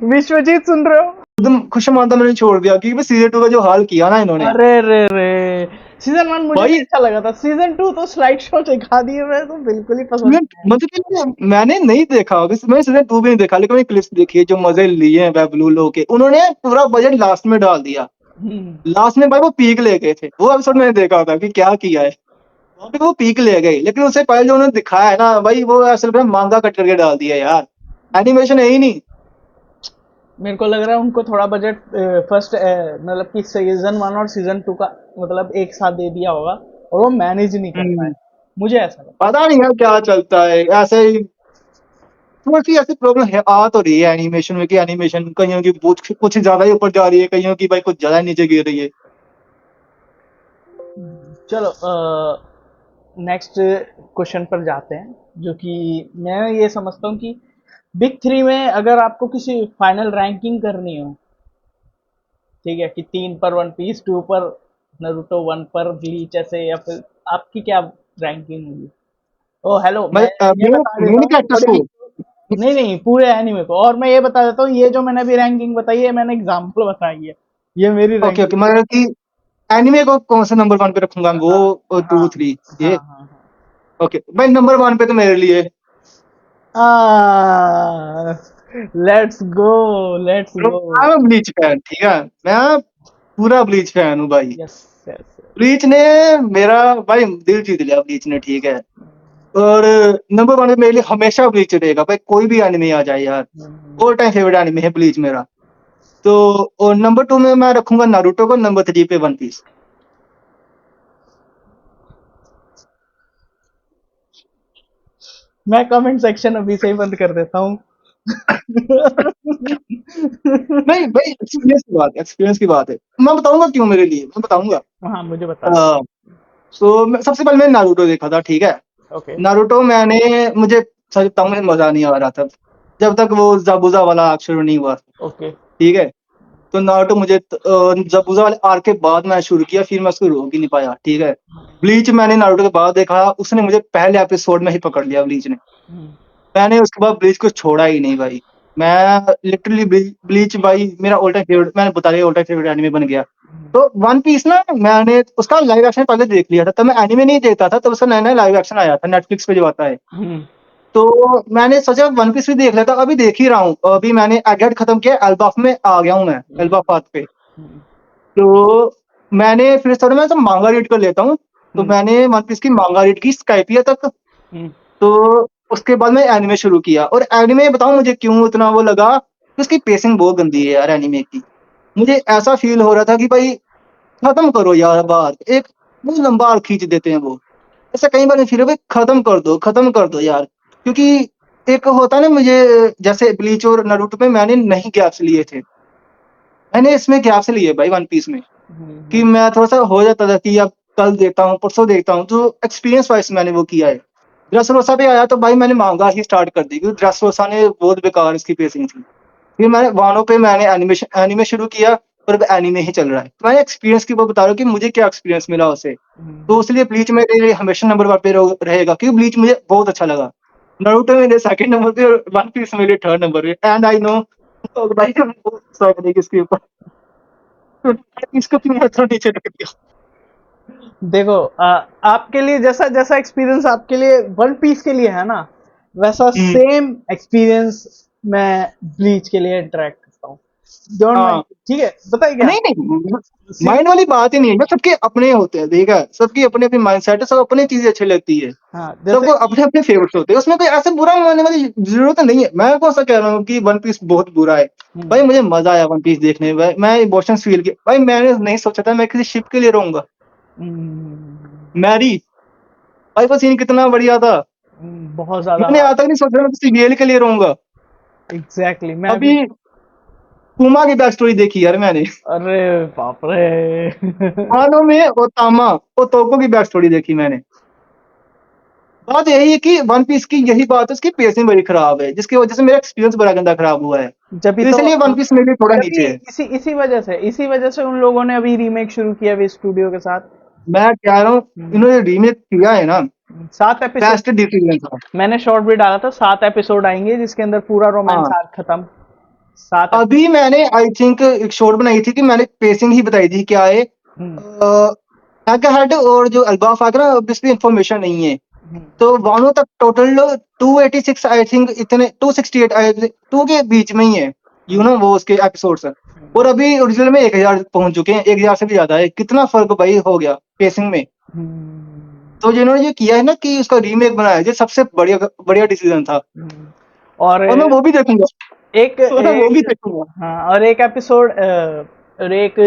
विश्वजीत सुन रहे हो? एकदम खुश मानता मैंने छोड़ दिया, क्योंकि सीजन 2 का जो हाल किया ना इन्होंने। अरे रे रे, सीजन 1 मुझे भी भाई अच्छा लगा था, सीजन 2 तो स्लाइड शो दिखा दिए, मैं तो बिल्कुल ही पसंद सीजन नहीं मतलब कि मैंने नहीं देखा, मैंने सीजन 2 भी नहीं देखा, लेकिन मैंने क्लिप्स देखी है जो मजे लिए हैं बेबलू लो के। उन्होंने पूरा बजट लास्ट में डाल दिया। आया। लास्ट में भाई वो पीक ले गए थे, वो एपिसोड मैंने देखा था कि क्या किया है वहां पे। वो पीक ले गए, लेकिन उससे पहले जो उन्होंने दिखाया है ना भाई, वो असल में मांगा कट करके डाल दिया यार। एनिमेशन है ही नहीं। मेरे को लग रहा है उनको थोड़ा बजट फर्स्ट मतलब कि सीजन 1 और सीजन 2 का मतलब एक साथ दे दिया होगा और वो मैनेज नहीं कर पाए, हम्म, मुझे ऐसा लगता पता नहीं यार क्या चलता है ऐसे ही। थोड़ी सी ऐसी प्रॉब्लम है, आ तो रही है एनिमेशन में, कि एनिमेशन कईयों की कुछ ज्यादा ही ऊपर जा रही है, कईयों की भाई कुछ ज्यादा नीचे गिर रही है। है। चलो नेक्स्ट क्वेश्चन पर जाते हैं, जो कि मैं ये समझता हूँ कि बिग थ्री में अगर आपको किसी फाइनल रैंकिंग करनी हो, ठीक है, कि 3 पर वन पीस, 2 पर नरूटो, 1 पर ब्लीच, ऐसे, या फिर आपकी क्या रैंकिंग होगी? ओ हेलो, मैं ये मेन बता देता मेन हूँ कैरेक्टर्स थोड़ी, को। नहीं नहीं पूरे एनीमे को, और मैं ये बता देता हूँ ये जो मैंने अभी रैंकिंग बताई है मैंने एग्जांपल बताई है, ये मेरी ओके ओके, रैंकिंग। मतलब कि एनिमे को कौन सा नंबर 1 पे रखूंगा, वो हाँ 2 3 हाँ ये। हाँ ओके भाई, नंबर 1 पे तो मेरे लिए हाँ, let's go, let's go. I am bleach fan, ठीक है। मैं पूरा ब्लीच फैन हूँ भाई। Yes yes. ब्लीच ने मेरा भाई दिल जीत लिया, ब्लीच ने, ठीक है। और नंबर 1 पे मेरे लिए हमेशा ब्लीच रहेगा भाई, कोई भी एनिमे आ जाए यार। ऑल टाइम फेवरेट एनिमे है ब्लीच मेरा। तो और नंबर 2 में मैं रखूंगा नारुतो को, नंबर 3 पे वन पीस। मैं कमेंट सेक्शन अभी से ही बंद कर देता हूँ। नहीं भाई, एक्सपीरियंस की बात है, एक्सपीरियंस की बात है। मैं बताऊंगा क्यों, मेरे लिए मैं बताऊंगा। हाँ मुझे बता दो। सो सबसे पहले मैंने नारुतो देखा था, ठीक है। ओके। नारुतो मैंने मुझे सच बताऊं, मुझे मजा नहीं आ रहा था जब तक वो जाबुजा वाला आर्क शुरू नहीं हुआ, ओके। ठीक है। तो नारुतो मुझे जाबुजा वाले आर्क के बाद मैं शुरू किया, फिर मैं उसको रोक ही नहीं पाया, ठीक है। ब्लीच मैंने नारुतो के बाद देखा, उसने मुझे पहले एपिसोड में ही पकड़ लिया ब्लीच ने। मैंने उसके बाद ब्लीच को छोड़ा ही नहीं भाई। मैं लिटरली ब्लीच भाई मेरा ऑल टाइम फेवरेट, मैंने बता दिया, ऑल टाइम फेवरेट एनिमे बन गया। तो वन पीस ना, मैंने उसका लाइव एक्शन पहले देख लिया था, तब मैं एनिमे नहीं देखता था, तब उसका नया नया लाइव एक्शन आया था नेटफ्लिक्स पे जो आता है। तो मैंने सोचा वन पीस भी देख लेता, अभी देख ही रहा हूँ। अभी मैंने एगेट खत्म किया, एल्बाफ में आ गया हूँ मैं, एल्बाफ पे। तो मैंने फिर थोड़ा मैं तो मांगा रीड कर लेता हूँ। तो मैंने वन पीस की मांगा रीड की स्काइपिया तक। तो उसके बाद मैं एनिमे शुरू किया, और एनिमे बताऊं मुझे क्यों इतना वो लगा, कि उसकी पेसिंग बहुत गंदी है यार एनिमे की। मुझे ऐसा फील हो रहा था कि भाई खत्म करो यार बात, एक बहुत लंबा आर्क खींच देते हैं वो। ऐसा कई बार फील है, भाई खत्म कर दो यार। क्योंकि एक होता है ना, मुझे जैसे ब्लीच और नारुतो में मैंने नहीं गैप्स लिए थे, मैंने इसमें गैप्स लिए भाई वन पीस में। कि मैं थोड़ा सा हो जाता था कि अब कल देखता हूँ, परसों देखता हूँ, तो एक्सपीरियंस वाइज मैंने वो किया है। ड्रेसरोसा पे आया तो भाई मैंने मांगा ही स्टार्ट कर दी, क्योंकि ड्रेसरोसा ने बहुत बेकार इसकी पेसिंग थी। फिर मैंने वानो पे मैंने एनिमेशन एनिमे शुरू किया, और अब एनिमे ही चल रहा है। तो मैं एक्सपीरियंस की वो बता रहा हूँ कि मुझे क्या एक्सपीरियंस मिला उससे। तो इसलिए ब्लीच मेरे लिए हमेशा नंबर 1 पे रहेगा, क्योंकि ब्लीच मुझे बहुत अच्छा लगा। नारुतो मेरे सेकंड नंबर पे, और वन पीस मेरे थर्ड नंबर पे। एंड आई नो भाई इसके ऊपर इसको क्यों थोड़ा नीचे रख दिया। देखो आपके लिए जैसा जैसा एक्सपीरियंस आपके लिए वन पीस के लिए है ना, वैसा हम्म, सेम एक्सपीरियंस मैं ब्लीच के लिए इंटरेक्ट करता हूँ। डोंट माइंड, हाँ। ठीक है, बताइए क्या। नहीं नहीं, सी माइंड वाली बात ही नहीं है, सबके अपने होते हैं, ठीक है। सबकी अपनी अपनी माइंड सेट है, सब अपनी चीजें अच्छी लगती है। हाँ जैसे सबको अपने अपने फेवरेट्स होते हैं, उसमें कोई ऐसे बुरा मानने वाली जरूरत नहीं है। मैं कौन सा कह रहा हूँ कि वन पीस बहुत बुरा है। भाई मुझे मजा आया वन पीस देखने में, मैं इमोशंस फील किया भाई। मैंने नहीं सोचा था मैं किसी शिप के लिए रहूंगा। मैरी, भाई वो सीन कितना बढ़िया था। बहुत ज्यादा। मैंने आज तक नहीं सोचा मैं किसी गेल के लिए रहूंगा। एग्जैक्टली मैं भी। अभी पुमा की बैक स्टोरी देखी यार मैंने। अरे बाप रे। हानो में ओतामा ओतोको की बैक स्टोरी देखी मैंने। बात यही है कि वन पीस की यही बात है, उसकी पेसिंग बड़ी खराब है, जिसकी वजह से मेरा एक्सपीरियंस बड़ा गंदा खराब हुआ है। जब भी तो तो इसलिए वन पीस मेरे लिए थोड़ा जब भी नीचे है। इसी वजह से उन लोगों ने अभी रीमेक शुरू किया भी स्टूडियो के साथ। मैं कह रहा हूँ, इन्होंने रीमेक किया है ना, 7 एपिसोड, बेस्ट डिसीजन था। मैंने शॉर्ट भी डाला था, 7 एपिसोड आएंगे जिसके अंदर पूरा रोमांस हाँ, आर्क खत्म। 7 एपिसोड। अभी मैंने आई थिंक एक शॉर्ट बनाई थी कि मैंने पेसिंग ही बताई थी क्या है। एग हेड और जो अल्बा फाकरा ऑब्वियसली इन्फॉर्मेशन नहीं है, हम्म, तो वानो तक टोटल 286 आई थिंक, इतने 268 2 के बीच में ही है, यू नो वो उसके एपिसोड्स। और अभी ओरिजिनल में 1000 पहुंच चुके हैं, 1000 से भी ज्यादा है। कितना फर्क भाई हो गया पेसिंग में। तो जिन्होंने ये किया है ना कि उसका रीमेक बनाया, ये सबसे बढ़िया बढ़िया डिसीजन था, और और मैं वो भी देखूंगा। एक और मैं वो भी एक देखूंगा। हाँ, और एक एपिसोड और एक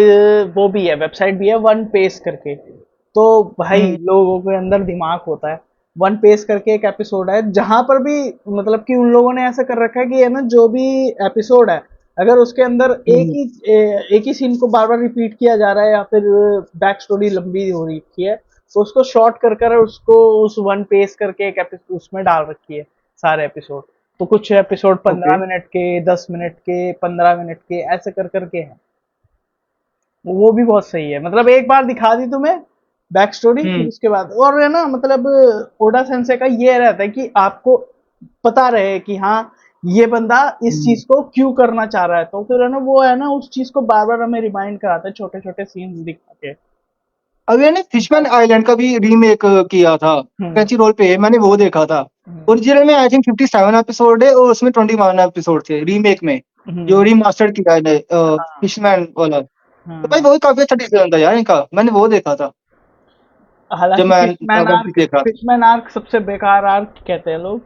वो भी है, वेबसाइट भी है, वन पेस करके। तो भाई हम्म, लोगों के अंदर दिमाग होता है। वन पेस करके एक एपिसोड है जहां पर भी मतलब कि उन लोगों ने ऐसा कर रखा है कि है ना, जो भी एपिसोड है, अगर उसके अंदर हम्म, एक ही सीन को बार बार रिपीट किया जा रहा है या फिर बैक स्टोरी लंबी हो रही है, तो उसको शॉर्ट कर कर उसको उस वन पेस करके एक एपिसोड उसमें डाल रखी है, सारे एपिसोड। तो कुछ एपिसोड ओके। 15 मिनट के, 10 मिनट के, 15 मिनट के, ऐसे कर करके हैं। वो भी बहुत सही है, मतलब एक बार दिखा दी तुम्हें बैक स्टोरी, फिर हम्म, उसके बाद और है ना, मतलब ओडा सेंसे का ये रहता है कि आपको पता रहे कि हाँ, ये बंदा इस हम्म। चीज को क्यों करना चाह रहा है, तो फिर है ना, वो है ना, उस चीज को बार बार हमें रिमाइंड कराता है, छोटे छोटे सीन्स दिखा के। अभी मैंने फिशमैन आइलैंड का भी रीमेक किया था, हम्म। कैंची रोल पे है, मैंने वो देखा था। हम्म। ओरिजिनल में आई थिंक 57 एपिसोड है और उसमें 21 एपिसोड थे रीमेक में, जो हम्म। रिमास्टर्ड किया है हाँ। फिशमैन वाला। तो भाई हाँ। वो भी काफी अच्छा डिसीजन था यार इनका, मैंने वो देखा था जब हालांकि मैं फिशमैन वन पीस आर्क, देख रहा था। फिशमैन आर्क सबसे बेकार आर्क कहते हैं लोग।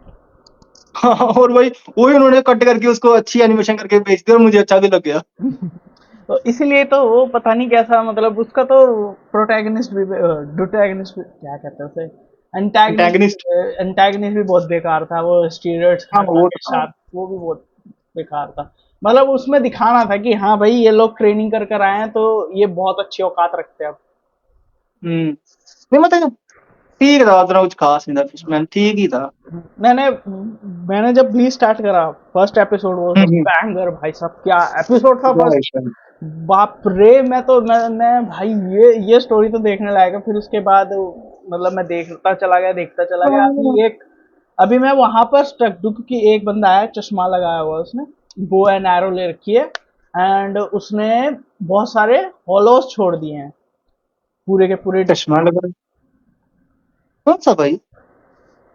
हाँ, और वही वही उन्होंने कट करके उसको अच्छी एनिमेशन करके बेच दिया और मुझे अच्छा भी लग गया। तो इसीलिए तो वो पता नहीं कैसा, मतलब उसका तो प्रोटैगनिस्ट भी, प्रोटैगनिस्ट क्या कहते हैं उसे, एंटेगनिस्ट। एंटैगनिस्ट, एंटैगनिस्ट भी बहुत बेकार था, वो स्टीरियड्स हाँ हटा वो के था। शार्प, वो भी बहुत बेकार था। मतलब उसमें दिखाना था कि हाँ भाई, ये लोग ट्रेनिंग कर कर आए हैं, तो ये बहुत अच्छी औकात रखते हैं अब। नहीं मतलब ठीक था, उतना कुछ खास नहीं था, फिशमैन ठीक ही था। मैंने मैंने जब ब्लीच स्टार्ट करा, फर्स्ट एपिसोड वो सब हम्म, बैंगर, भाई साहब क्या एपिसोड था फर्स्ट। हम्म। बाप रे, मैं भाई, ये स्टोरी तो देखने लायक है। फिर उसके बाद मतलब मैं देखता चला गया। अभी मैं वहां पर स्टक हूँ क्योंकि एक बंदा है, चश्मा लगाया हुआ है उसने, बो एंड एरो ले रखी है, एंड उसने बहुत सारे हॉलोस छोड़ दिए हैं, पूरे के पूरे। चश्मा लगा, कौन सा भाई?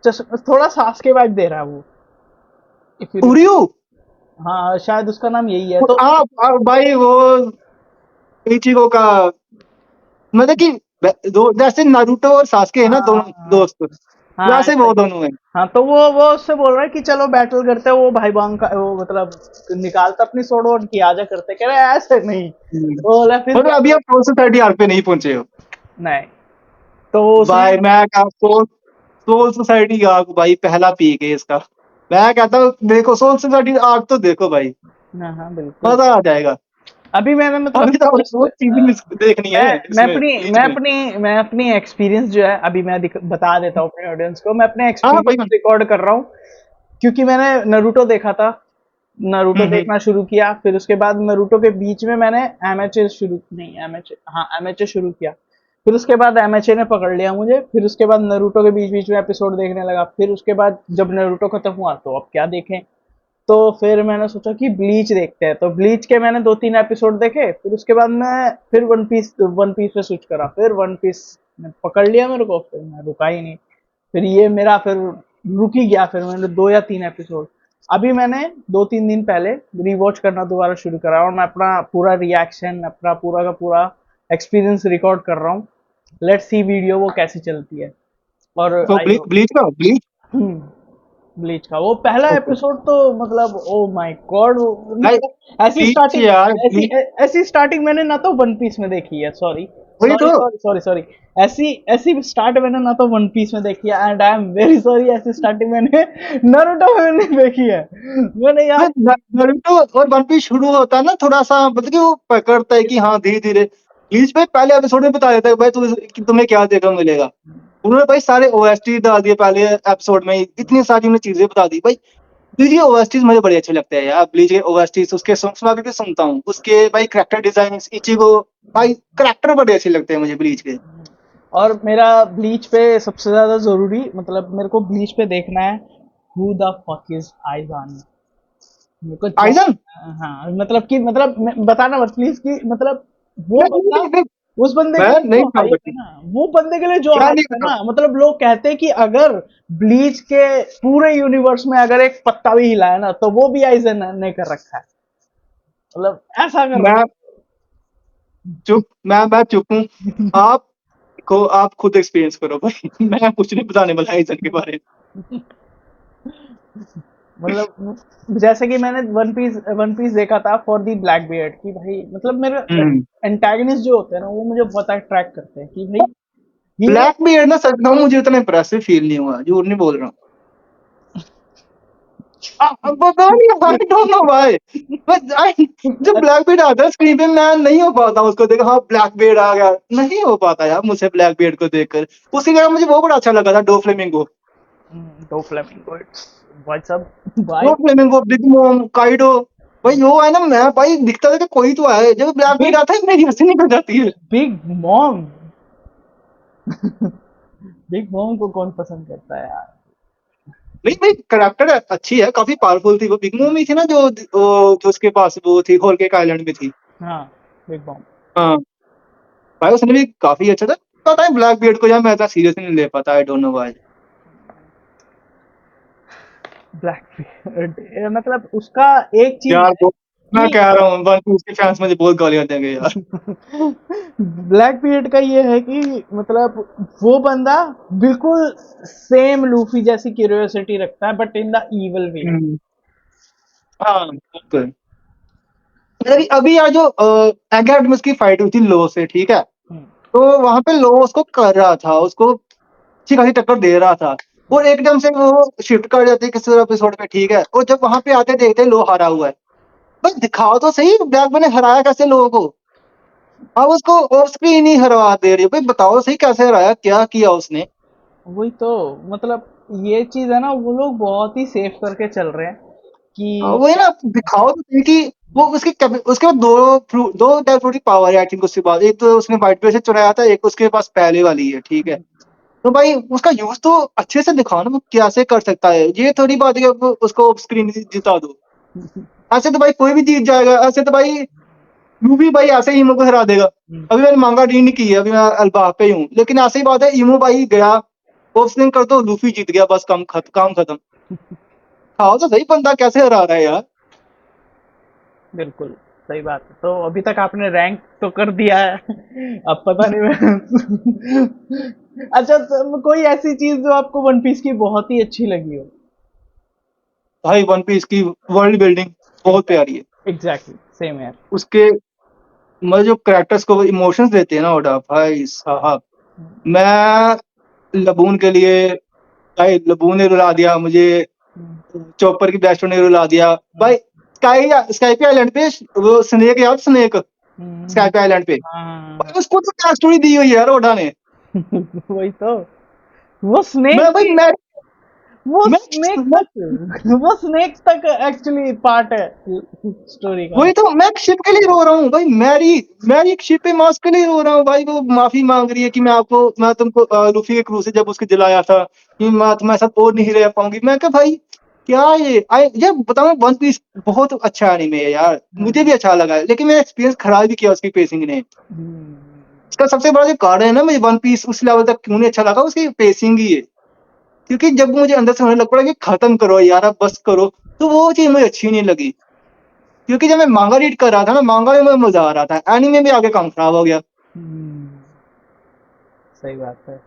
थोड़ा सास के वाइब दे रहा है वो, इफ यू। उरियो। हाँ, शायद उसका नाम यही है, हाँ तो भाई वो इचिगो का, मतलब कि दो जैसे नारुतो और सास्के है ना, हाँ दोनों हाँ दोस्त, हाँ, वैसे ऐसा वो ही। दोनों है। हाँ, तो वो उससे बोल रहा है कि चलो बैटल करते हैं, वो भाई बांग का वो मतलब निकालता अपनी सोड और की आजा करते, कह रहे ऐसे नहीं। तो बोला फिर मतलब क्या अभी करो। आप सोल सोसाइटी आर्क पे नहीं पहुंचे हो नहीं, तो उसने भाई। मैं क्या सोल सोल सोसाइटी आर्क भाई पहला पीक है इसका। मैं कहता हूँ देखो सोल सोसाइटी आर्क तो देखो भाई, हाँ हाँ बिल्कुल। मजा आ जाएगा। अभी मैंने मतलब अभी तो हमें जस्ट बहुत चीजें देखनी है इसमें बीच में। मैं अपनी एक्सपीरियंस जो है, अभी मैं बता देता हूँ अपने ऑडियंस को, मैं अपने हाँ भाई। एक्सपीरियंस रिकॉर्ड कर रहा हूँ। क्योंकि मैंने नरूटो देखा था, नारुतो हम्म, देखना शुरू किया, फिर उसके बाद नारुतो के बीच में मैंने एमएचए शुरू नहीं एमएचए हाँ एमएचए शुरू किया। फिर उसके बाद एमएचए ने पकड़ लिया मुझे, फिर उसके बाद नारुतो के बीच बीच में एपिसोड देखने लगा, फिर उसके बाद जब नारुतो खत्म हुआ तो अब क्या देखें। तो फिर मैंने सोचा कि ब्लीच देखते हैं, तो ब्लीच के मैंने 2-3 एपिसोड देखे, फिर उसके बाद मैं फिर वन पीस पे स्विच करा, फिर वन पीस ने पकड़ लिया मेरे को, फिर मैं रुका ही नहीं। फिर ये मेरा फिर रुक ही गया, फिर मैंने 2 या 3 एपिसोड। अभी मैंने 2-3 दिन पहले रिवॉच करना दोबारा शुरू करा, और मैं अपना पूरा रिएक्शन, अपना पूरा का पूरा एक्सपीरियंस रिकॉर्ड कर रहा हूँ। लेट्स सी वीडियो वो कैसी चलती है। और तो आई ब्लीच का ब्लीच। ब्लीच का वो पहला ओके एपिसोड तो मतलब ओ माय गॉड, भाई, मतलब ऐसी ब्लीच स्टार्टिंग, यार ऐसी ब्लीच। ऐसी स्टार्टिंग मैंने ना तो वन पीस में देखी है, सॉरी वही सॉरी तो। सॉरी सॉरी सॉरी, ऐसी ऐसी स्टार्ट मैंने ना तो वन पीस में देखी है, and I am very sorry, ऐसी स्टार्टिंग मैंने नारुतो में नहीं देखी है। मैंने यार, नारुतो और वन पीस शुरू होता है ना थोड़ा सा, मतलब कि वो पकड़ता है कि हाँ धीरे धीरे। ब्लीच भाई पहले एपिसोड में बता देता है भाई कि तुम्हें क्या देखने को मिलेगा। उन्होंने भाई सारे ओएसटी डाल दिए पहले एपिसोड में ही, इतनी सारी उन्होंने चीजें बता दी भाई। ब्लीच के ओएसटीज मुझे बड़े अच्छे लगते हैं यार, ब्लीच के ओएसटीज उसके सॉन्ग्स मैं अभी भी सुनता हूँ, उसके भाई करेक्टर डिजाइन इचिगो, भाई करेक्टर बड़े अच्छे लगते हैं मुझे ब्लीच के। और मेरा ब्लीच पे सबसे ज्यादा जरूरी, मतलब मेरे को ब्लीच पे देखना है, हु द फक इज आइजान। मेरे को आइजन। हाँ, मतलब कि मतलब बताना मत प्लीज कि मतलब वो नहीं, नहीं, बंदा नहीं, नहीं। उस बंदे के मैं लिए नहीं जो बताऊंगा हाइप है कि ना, वो बंदे के लिए जो क्या हाइप नहीं है बताऊं। ना, मतलब लोग कहते हैं कि अगर ब्लीच के पूरे यूनिवर्स में अगर एक पत्ता भी हिलाया ना, तो वो भी आइजन ने कर रखा है, मतलब ऐसा कर मैं रखा मैं चुप हूँ। आप आप खुद एक्सपीरियंस करो भाई। मैं कुछ नहीं बताने वाला इस के बारे में। है। मतलब जैसे कि मैंने वन पीस देखा था फॉर दी ब्लैक बियर्ड की भाई, मतलब मेरे हम्म। एंटागनिस्ट जो होते हैं ना, वो मुझे बहुत अट्रैक्ट करते हैं कि भाई हीरो। ब्लैक बियर्ड ना, सच बताऊं मुझे उतना इंप्रेसिव फील नहीं हुआ, झूठ नहीं बोल रहा हूँ। पता नहीं, I don't know why, but I जब ब्लैक बियर्ड आता है स्क्रीन पे, मैं नहीं हो पाता उसको देख, हाँ ब्लैक बियर्ड आ गया, नहीं हो पाता यार मुझसे ब्लैक बियर्ड को देखकर। उसी जगह मुझे वो बड़ा अच्छा लगा था, डो फ्लेमिंगो। दो फ्लेमिंगो, भाई साहब डो भाई, फ्लेमिंगो, बिग मॉम, काइडो। भाई वो है ना, मैं भाई दिखता था कि कोई तो है, जब ब्लैक बियर्ड बिग आता है मेरी हंसी निकल जाती है। Big mom. बिग मॉम को कौन पसंद करता है यार। नहीं भाई, करेक्टर अच्छी है, काफी पावरफुल थी। वो बिग मॉम ही थी ना, जो उसके पास वो थी, होल केक आइलैंड में थी। हाँ, बिग मॉम। हाँ भाई, उसने भी काफी अच्छा था। पता है ब्लैक बियर्ड को यार मैं इतना सीरियसली नहीं ले पाता, I don't know why. Black मतलब उसका एक चीज यार है वो मैं कि कह रहा हूँ, वन पीस के फैंस मुझे बहुत गालियां देंगे यार। ब्लैक पीरियड का ये है कि मतलब वो बंदा बिल्कुल सेम लूफी जैसी क्यूरियोसिटी रखता है, बट इन द इवल वे। हम्म। हाँ बिल्कुल। अभी अभी यार जो एगेट में उसकी फाइट हुई थी लो से, ठीक है, तो वहां पे लो उसको कर रहा था, उसको अच्छी खासी टक्कर दे रहा था, और एकदम से वो शिफ्ट कर जाते हैं किसी एपिसोड पे, ठीक है, और जब वहां पे आते देखते हैं लो हारा हुआ है। बस दिखाओ तो सही, ब्लैक ने हराया कैसे लोगों को। अब उसको ऑफ स्क्रीन ही हरवा दे रही हो भाई, बताओ सही कैसे हराया, क्या किया उसने। वही तो, मतलब ये चीज है ना, वो लोग बहुत ही सेफ करके चल रहे हैं हाँ, कि वही ना, दिखाओ तो सही कि वो उसके बाद दो डेथ फ्रूट की पावर है आई थिंक उसके बाद, एक तो उसने व्हाइट पे से चुराया था, एक उसके पास पहले वाली है, ठीक है। तो भाई उसका यूज तो अच्छे से दिखाओ ना, वो कैसे कर सकता है, ये थोड़ी बात है कि उसको स्क्रीन जिता दो। ऐसे तो भाई कोई भी जीत जाएगा, ऐसे तो भाई यूवी भाई ऐसे ही ईमो को हरा देगा। अभी मैंने मांगा रीड नहीं की है, अभी मैं अल्बाह पे ही हूँ, लेकिन ऐसे ही बात है, ईमो भाई गया, ओपनिंग कर दो, लूफी जीत गया, बस काम खत्म। हाँ तो सही, बंदा कैसे हरा रहा है यार। बिल्कुल सही बात है। तो अभी तक आपने रैंक तो कर दिया है, अब पता नहीं मैं अच्छा, तो कोई ऐसी चीज जो आपको वन पीस की बहुत ही अच्छी लगी हो। भाई वन पीस की वर्ल्ड बिल्डिंग बहुत प्यारी है। एग्जैक्टली सेम यार। उसके मतलब जो कैरेक्टर्स को इमोशंस देते हैं ना, ओडा भाई साहब। मैं लबून के लिए, भाई लबून ने रुला दिया मुझे, चॉपर की बेस्ट ने रुला दिया भाई। स्काई आइलैंड पे वो स्नेक, याद स्नेक, स्काई आइलैंड पे, हाँ। भाई उसको तो क्या स्टोरी दी हुई है यार ओडा ने। वही तो, वो स्नेक मैं भाई भी, वो स्नेक मैं तक वो स्नेक तक एक्चुअली पार्ट है स्टोरी का। वही तो, मैं शिप के लिए रो रहा हूँ भाई, मैरी मैरी एक शिप पे मास्क के लिए रो रहा हूँ भाई। वो माफी मांग रही है कि मैं तुमको लूफी के क्रू से जब उसको जलाया था, कि मैं तुम्हारे साथ और नहीं रह पाऊंगी। मैं क्या भाई, क्या ये बताऊं, वन पीस बहुत अच्छा एनीमे है यार, मुझे भी अच्छा लगा है, लेकिन मेरा एक्सपीरियंस खराब भी किया उसकी पेसिंग ने। इसका सबसे बड़ा जो कारण है ना, मुझे वन पीस उस लेवल तक क्यों नहीं अच्छा लगा, उसकी पेसिंग ही है। क्योंकि जब मुझे अंदर से होने लग पड़ा कि खत्म करो यार, अब बस करो, तो वो चीज मुझे अच्छी नहीं लगी। क्योंकि जब मैं मांगा रीड कर रहा था ना, मांगा में मुझे मजा आ रहा था, एनीमे में आगे काम खराब हो गया। सही बात है।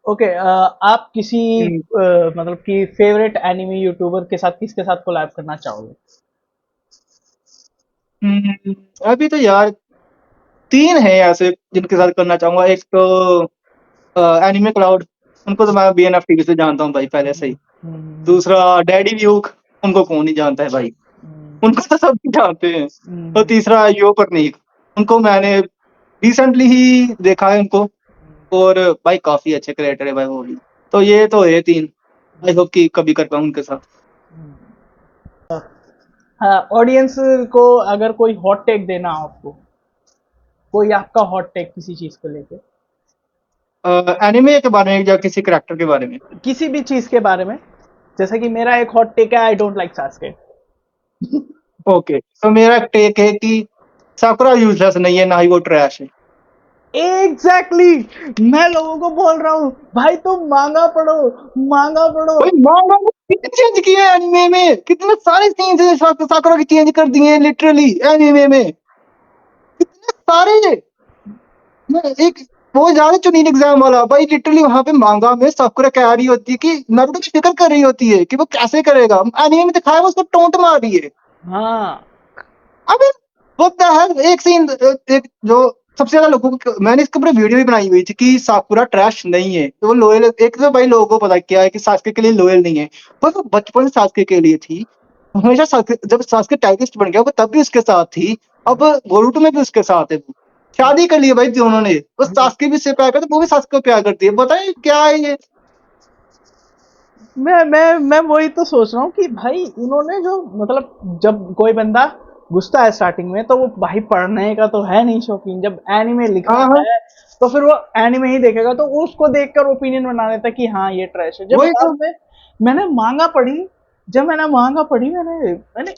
ओके, आप किसी हम्म, मतलब कि फेवरेट एनिमे यूट्यूबर के साथ किसके साथ कोलैब करना चाहोगे। हम्म, अभी तो यार तीन है ऐसे जिनके साथ करना चाहूंगा। एक तो एनिमे क्लाउड, उनको तो मैं बीएनएफ टीवी से जानता हूँ भाई पहले से ही। दूसरा डैडी व्यूक, उनको कौन नहीं जानता है भाई, उनको तो सब जानते हैं। और तीसरा यो प्रनीक, उनको मैंने रिसेंटली ही देखा है उनको, और भाई काफी अच्छे क्रिएटर है भाई वो भी। तो ये तो है तीन, आई होप कि कभी कर पाऊँ उनके साथ। हाँ, ऑडियंस को अगर कोई हॉट टेक देना हो आपको, कोई आपका हॉट टेक किसी चीज को लेके, एनिमे के बारे में या किसी करेक्टर के बारे में? किसी भी चीज के बारे में, जैसे कि मेरा एक हॉट टेक है, I don't like Sasuke. Okay, तो मेरा टेक है कि साकुरा यूजलेस नहीं है, ना ही वो ट्रैश है। एग्जैक्टली मैं लोगों को बोल रहा हूँ भाई तुम मांगा पढ़ो, मांगा पढ़ो। भाई मांगा कितने चेंज किए हैं एनिमे में, कितने सारे सीन्स है साकुरा के चेंज कर दिए हैं लिटरली एनिमे में, कितने सारे। एक वो ज्यादा चुनीन एग्जाम वाला भाई, लिटरली वहां पे मांगा में साकुरा कह रही होती है कि नारुतो की फिक्र कर रही होती है कि वो कैसे करेगा, एनिमे में दिखाया वो उसको टोंट मार रही है। हाँ अबे व्हाट द हेल, एक सीन, एक जो सबसे ज्यादा लोगों को, मैंने इसके ऊपर वीडियो भी बनाई हुई थी कि साकुरा ट्रैश नहीं है, तो वो लोयल, एक तो भाई लोगों को पता क्या है कि सास्के के लिए लोयल नहीं है, पर वो बचपन से सास्के के लिए थी, हमेशा सास्के, जब सास्के टाइपिस्ट बन गया वो तब भी उसके साथ थी, अब बोरुतो में भी उसके साथ है वो। शादी कर ली है भाई दोनों ने, वो सास्के भी उससे प्यार करता है, वो भी सास्के को प्यार करती है, बताइए क्या है ये। मैं वही तो सोच रहा हूँ कि भाई इन्होंने जो मतलब जब कोई बंदा घुसता है स्टार्टिंग में तो वो भाई पढ़ने का तो है नहीं शौकीन, जब एनिमे लिखा हाँ हाँ, है तो फिर वो एनिमे ही देखेगा, तो उसको देखकर ओपिनियन बना लेता है कि हाँ ये ट्रैश है। जब वही तो। बाद में मैंने मांगा पढ़ी, जब मैंने मांगा पढ़ी मैंने मैंने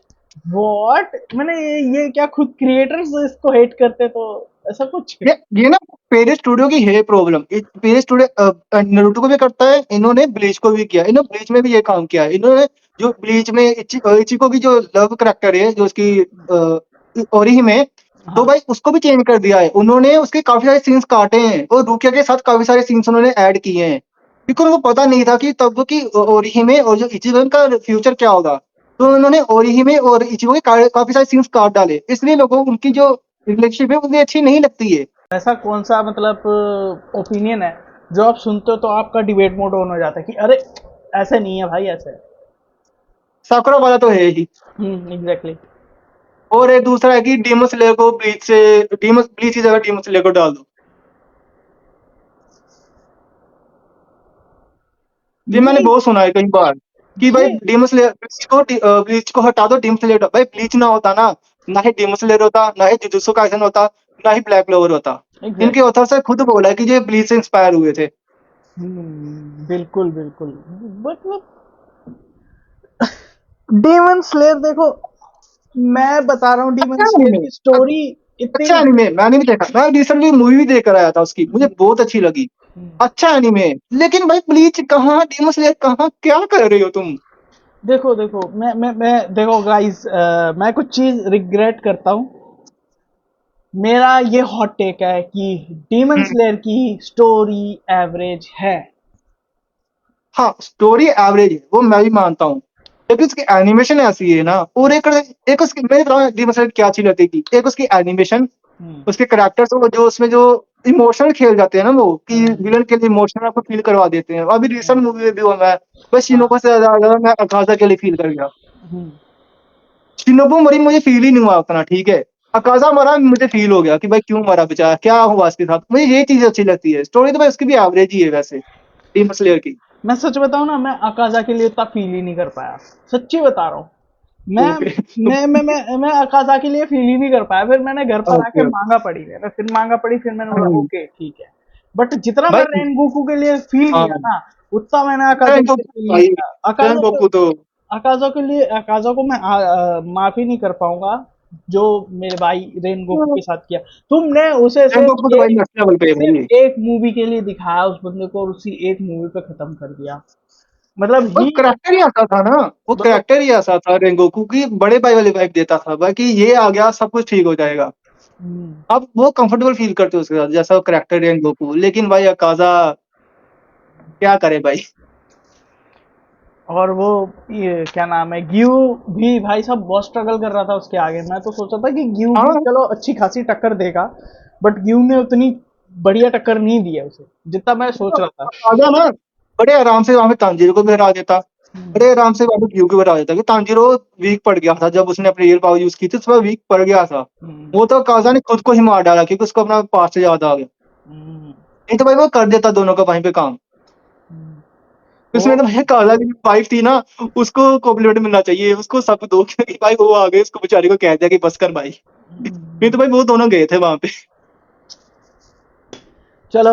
व्हाट मैंने ये क्या खुद क्रिएटर्स इसको हेट करते, तो ऐसा कुछ। ये ना पेरे स्टूडियो की है प्रॉब्लम, पेरे स्टूडियो नारुतो को भी करता है, इन्होंने ब्लीच को भी किया, इन्होंने ब्लीच में भी ये काम किया है, इन्होंने जो ब्लीच में इचिको की जो लव करेक्टर है जो उसकी ओरिही में, तो हाँ भाई उसको भी चेंज कर दिया है उन्होंने, उसके काफी सारे सीन्स काटे हैं और रुकिया के साथ काफी सारे सीन्स उन्होंने ऐड किए हैं, क्योंकि उनको पता नहीं था कि तब की ओरिही में और जो इचिको का फ्यूचर क्या होगा, तो उन्होंने ओरिही में और इचिको के काफी सारे सीन्स काट डाले, इसलिए लोगों को उनकी जो रिलेशनशिप है मुझे अच्छी नहीं लगती है। ऐसा कौन सा मतलब ओपिनियन है जो आप सुनते हो तो आपका डिबेट मोड ऑन हो जाता है कि अरे ऐसे नहीं है भाई ऐसे है। साकुरा वाला तो है ही। एग्जैक्टली। और एक दूसरा है कि डीमन स्लेयर को ब्लीच से, डीमन ब्लीच की जगह डीमन स्लेयर को डाल दो, ये मैंने ये बहुत सुना है कई बार कि भाई ये डीमन स्लेयर ब्लीच को हटा दो, डीमन स्लेयर, भाई ब्लीच ना होता ना ही डीमन स्लेयर होता, ना ही जुजुत्सु काइसन होता, ना ही ब्लैक क्लोवर होता। इनके एग्जैक्ट ऑथर से खुद बोला है कि ये ब्लीच से इंस्पायर हुए थे। बिल्कुल बिल्कुल। बट डीमन स्लेयर देखो, मैं बता रहा हूँ डीमन अच्छा स्लेयर एनिमे, की स्टोरी इतनी। अच्छा एनिमे मैंने भी देखा, मैं रिसेंटली मूवी भी देख कर आया था उसकी, मुझे बहुत अच्छी लगी। अच्छा एनिमे, लेकिन भाई ब्लीच कहाँ, डीमन स्लेयर कहाँ, क्या कर रही हो तुम। देखो देखो मैं देखो गाइस, मैं कुछ चीज रिग्रेट करता हूँ। मेरा ये हॉट टेक है कि डीमन हम्म, स्लेयर की स्टोरी एवरेज है। हाँ स्टोरी एवरेज है वो मैं भी मानता हूँ, लेकिन उसकी एनिमेशन ऐसी है ना, और एक उसकी, मैं बताऊँ डी मसल क्या अच्छी लगती थी, एक उसकी एनिमेशन, हम्म, उसके करेक्टर्स, वो जो उसमें जो इमोशनल खेल जाते हैं ना वो, कि हम्म, विलन के लिए इमोशनल आपको फील करवा देते हैं, अभी रिसेंट हम्म, मूवी में भी हुआ, मैं बस हाँ, शिनोबा से ज्यादा मैं अकाजा के लिए फील कर गया। हम्म, शिनोबू मरी मुझे फील ही नहीं हुआ उतना, ठीक है, अकाजा मरा मुझे फील हो गया कि भाई क्यों मरा बेचारा, क्या हुआ उसके साथ, मुझे ये चीज अच्छी लगती है, स्टोरी तो भाई उसकी भी एवरेज ही है वैसे, टीम स्लेयर की। मैं सच बताऊं ना, मैं अकाजा के लिए उतना फील ही नहीं कर पाया। सच्ची बता रहा हूँ। मैं ओके मैं अकाजा के लिए फील ही नहीं कर पाया। फिर मैंने घर पर आके ओके मांगा पढ़ी, मैंने फिर मांगा पढ़ी, फिर मैंने बोला ओके ठीक है। बट जितना मैं भाई। रेनगोकू के लिए फील हाँ किया ना, उतना मैंने अकाजा ट्रेन के को लिए फील नहीं भाई, किया। ट्रेन को तो अकाजो के लिए, अकाजो को मैं माफी नहीं कर पाऊंगा जो मेरे भाई रेन गोकू के साथ किया। तुमने उसे ट्रेन को तो भाई नेक्स्ट लेवल पे है भाई। सिर्फ एक मूवी के लिए दिखाया उस बंदे को, और उसी एक मूवी पे खत्म कर दिया। मतलब वो ही करेक्टर ही ऐसा था ना, वो मतलब करेक्टर ही ऐसा था रेंगोकू की, बड़े भाई वाली वाइब देता था बाकी ये आ गया सब कुछ ठीक हो जाएगा, हम्म, अब वो कंफर्टेबल फील करते हो उसके साथ जैसा वो करेक्टर रेंगोकू, लेकिन भाई अकाजा क्या करे भाई। और वो ये क्या नाम है, ग्यू भी भाई साहब बहुत स्ट्रगल कर रहा था उसके आगे। मैं तो सोचा था कि ग्यू भी हाँ चलो अच्छी खासी टक्कर देगा, बट ग्यू ने उतनी बढ़िया टक्कर नहीं दी है उसे जितना मैं सोच रहा था। अकाजा ना बड़े आराम से वहां पे तांजीरो को भी हरा देता, हम्म, बड़े आराम से वहां पे ग्यू को भी हरा देता, कि तांजीरो वीक पड़ गया था जब उसने अपनी रियल पावर यूज की थी, तो वीक पड़ गया था, हम्म, वो तो काजा ने खुद को ही मार डाला क्योंकि उसको अपना पास से याद आ गया, हम्म, नहीं तो भाई वो कर देता दोनों का वहीं पे काम। हम्म। उसमें तो भाई काला की वाइफ थी ना, उसको कॉम्प्लीमेंट मिलना चाहिए, उसको सब दो कि भाई वो आ गए, उसको बेचारी को कह दिया कि बस कर भाई, नहीं तो भाई वो दोनों गए थे वहां पे। चलो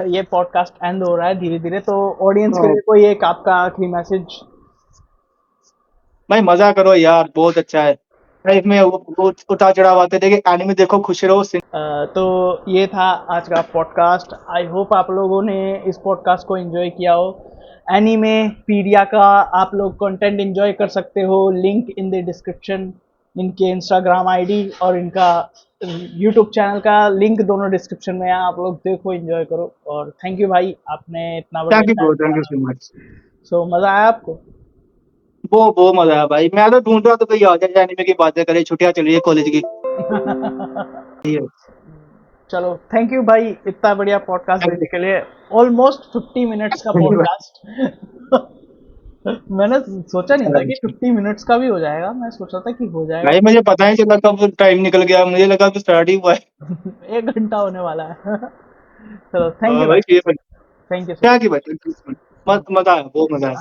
ये पॉडकास्ट एंड हो रहा है धीरे धीरे, तो ऑडियंस के हाँ, लिए कोई एक आपका आखिरी मैसेज। भाई मजा करो यार, बहुत अच्छा है, लाइफ में वो उतार चढ़ाव आते थे कि एनिमे देखो खुश रहो तो ये था आज का पॉडकास्ट। आई होप आप लोगों ने इस पॉडकास्ट को एंजॉय किया हो। एनीमे पीडिया का आप लोग कंटेंट एंजॉय कर सकते हो, लिंक इन द डिस्क्रिप्शन। इनके इंस्टाग्राम आईडी और इनका यूट्यूब चैनल का लिंक दोनों डिस्क्रिप्शन में है, आप लोग देखो, एंजॉय करो। और थैंक यू भाई, आपने इतना बढ़िया thank you bro, time thank you दिया। So much. सो मजा आया आपको? वो मजा आया भाई, मैं तो ढूंढ रहा था कोई आ जाए एनिमे की बातें करे, छुट्टियां चल रही है कॉलेज की। चलो थैंक यू भाई इतना बढ़िया पॉडकास्ट Thank देने के लिए। ऑलमोस्ट 50 मिनट्स का Thank you, पॉडकास्ट। मैंने सोचा नहीं था कि भाई 50 मिनट्स का भी हो जाएगा, मैं सोचा था कि हो जाएगा। भाई मुझे पता नहीं चला कब टाइम निकल गया, मुझे लगा कि स्टार्ट ही हुआ है। 1 घंटा होने वाला है। चलो थैंक यू भाई भाई, थैंक यू। क्या की बात है, मजा आया, बहुत मजा आया।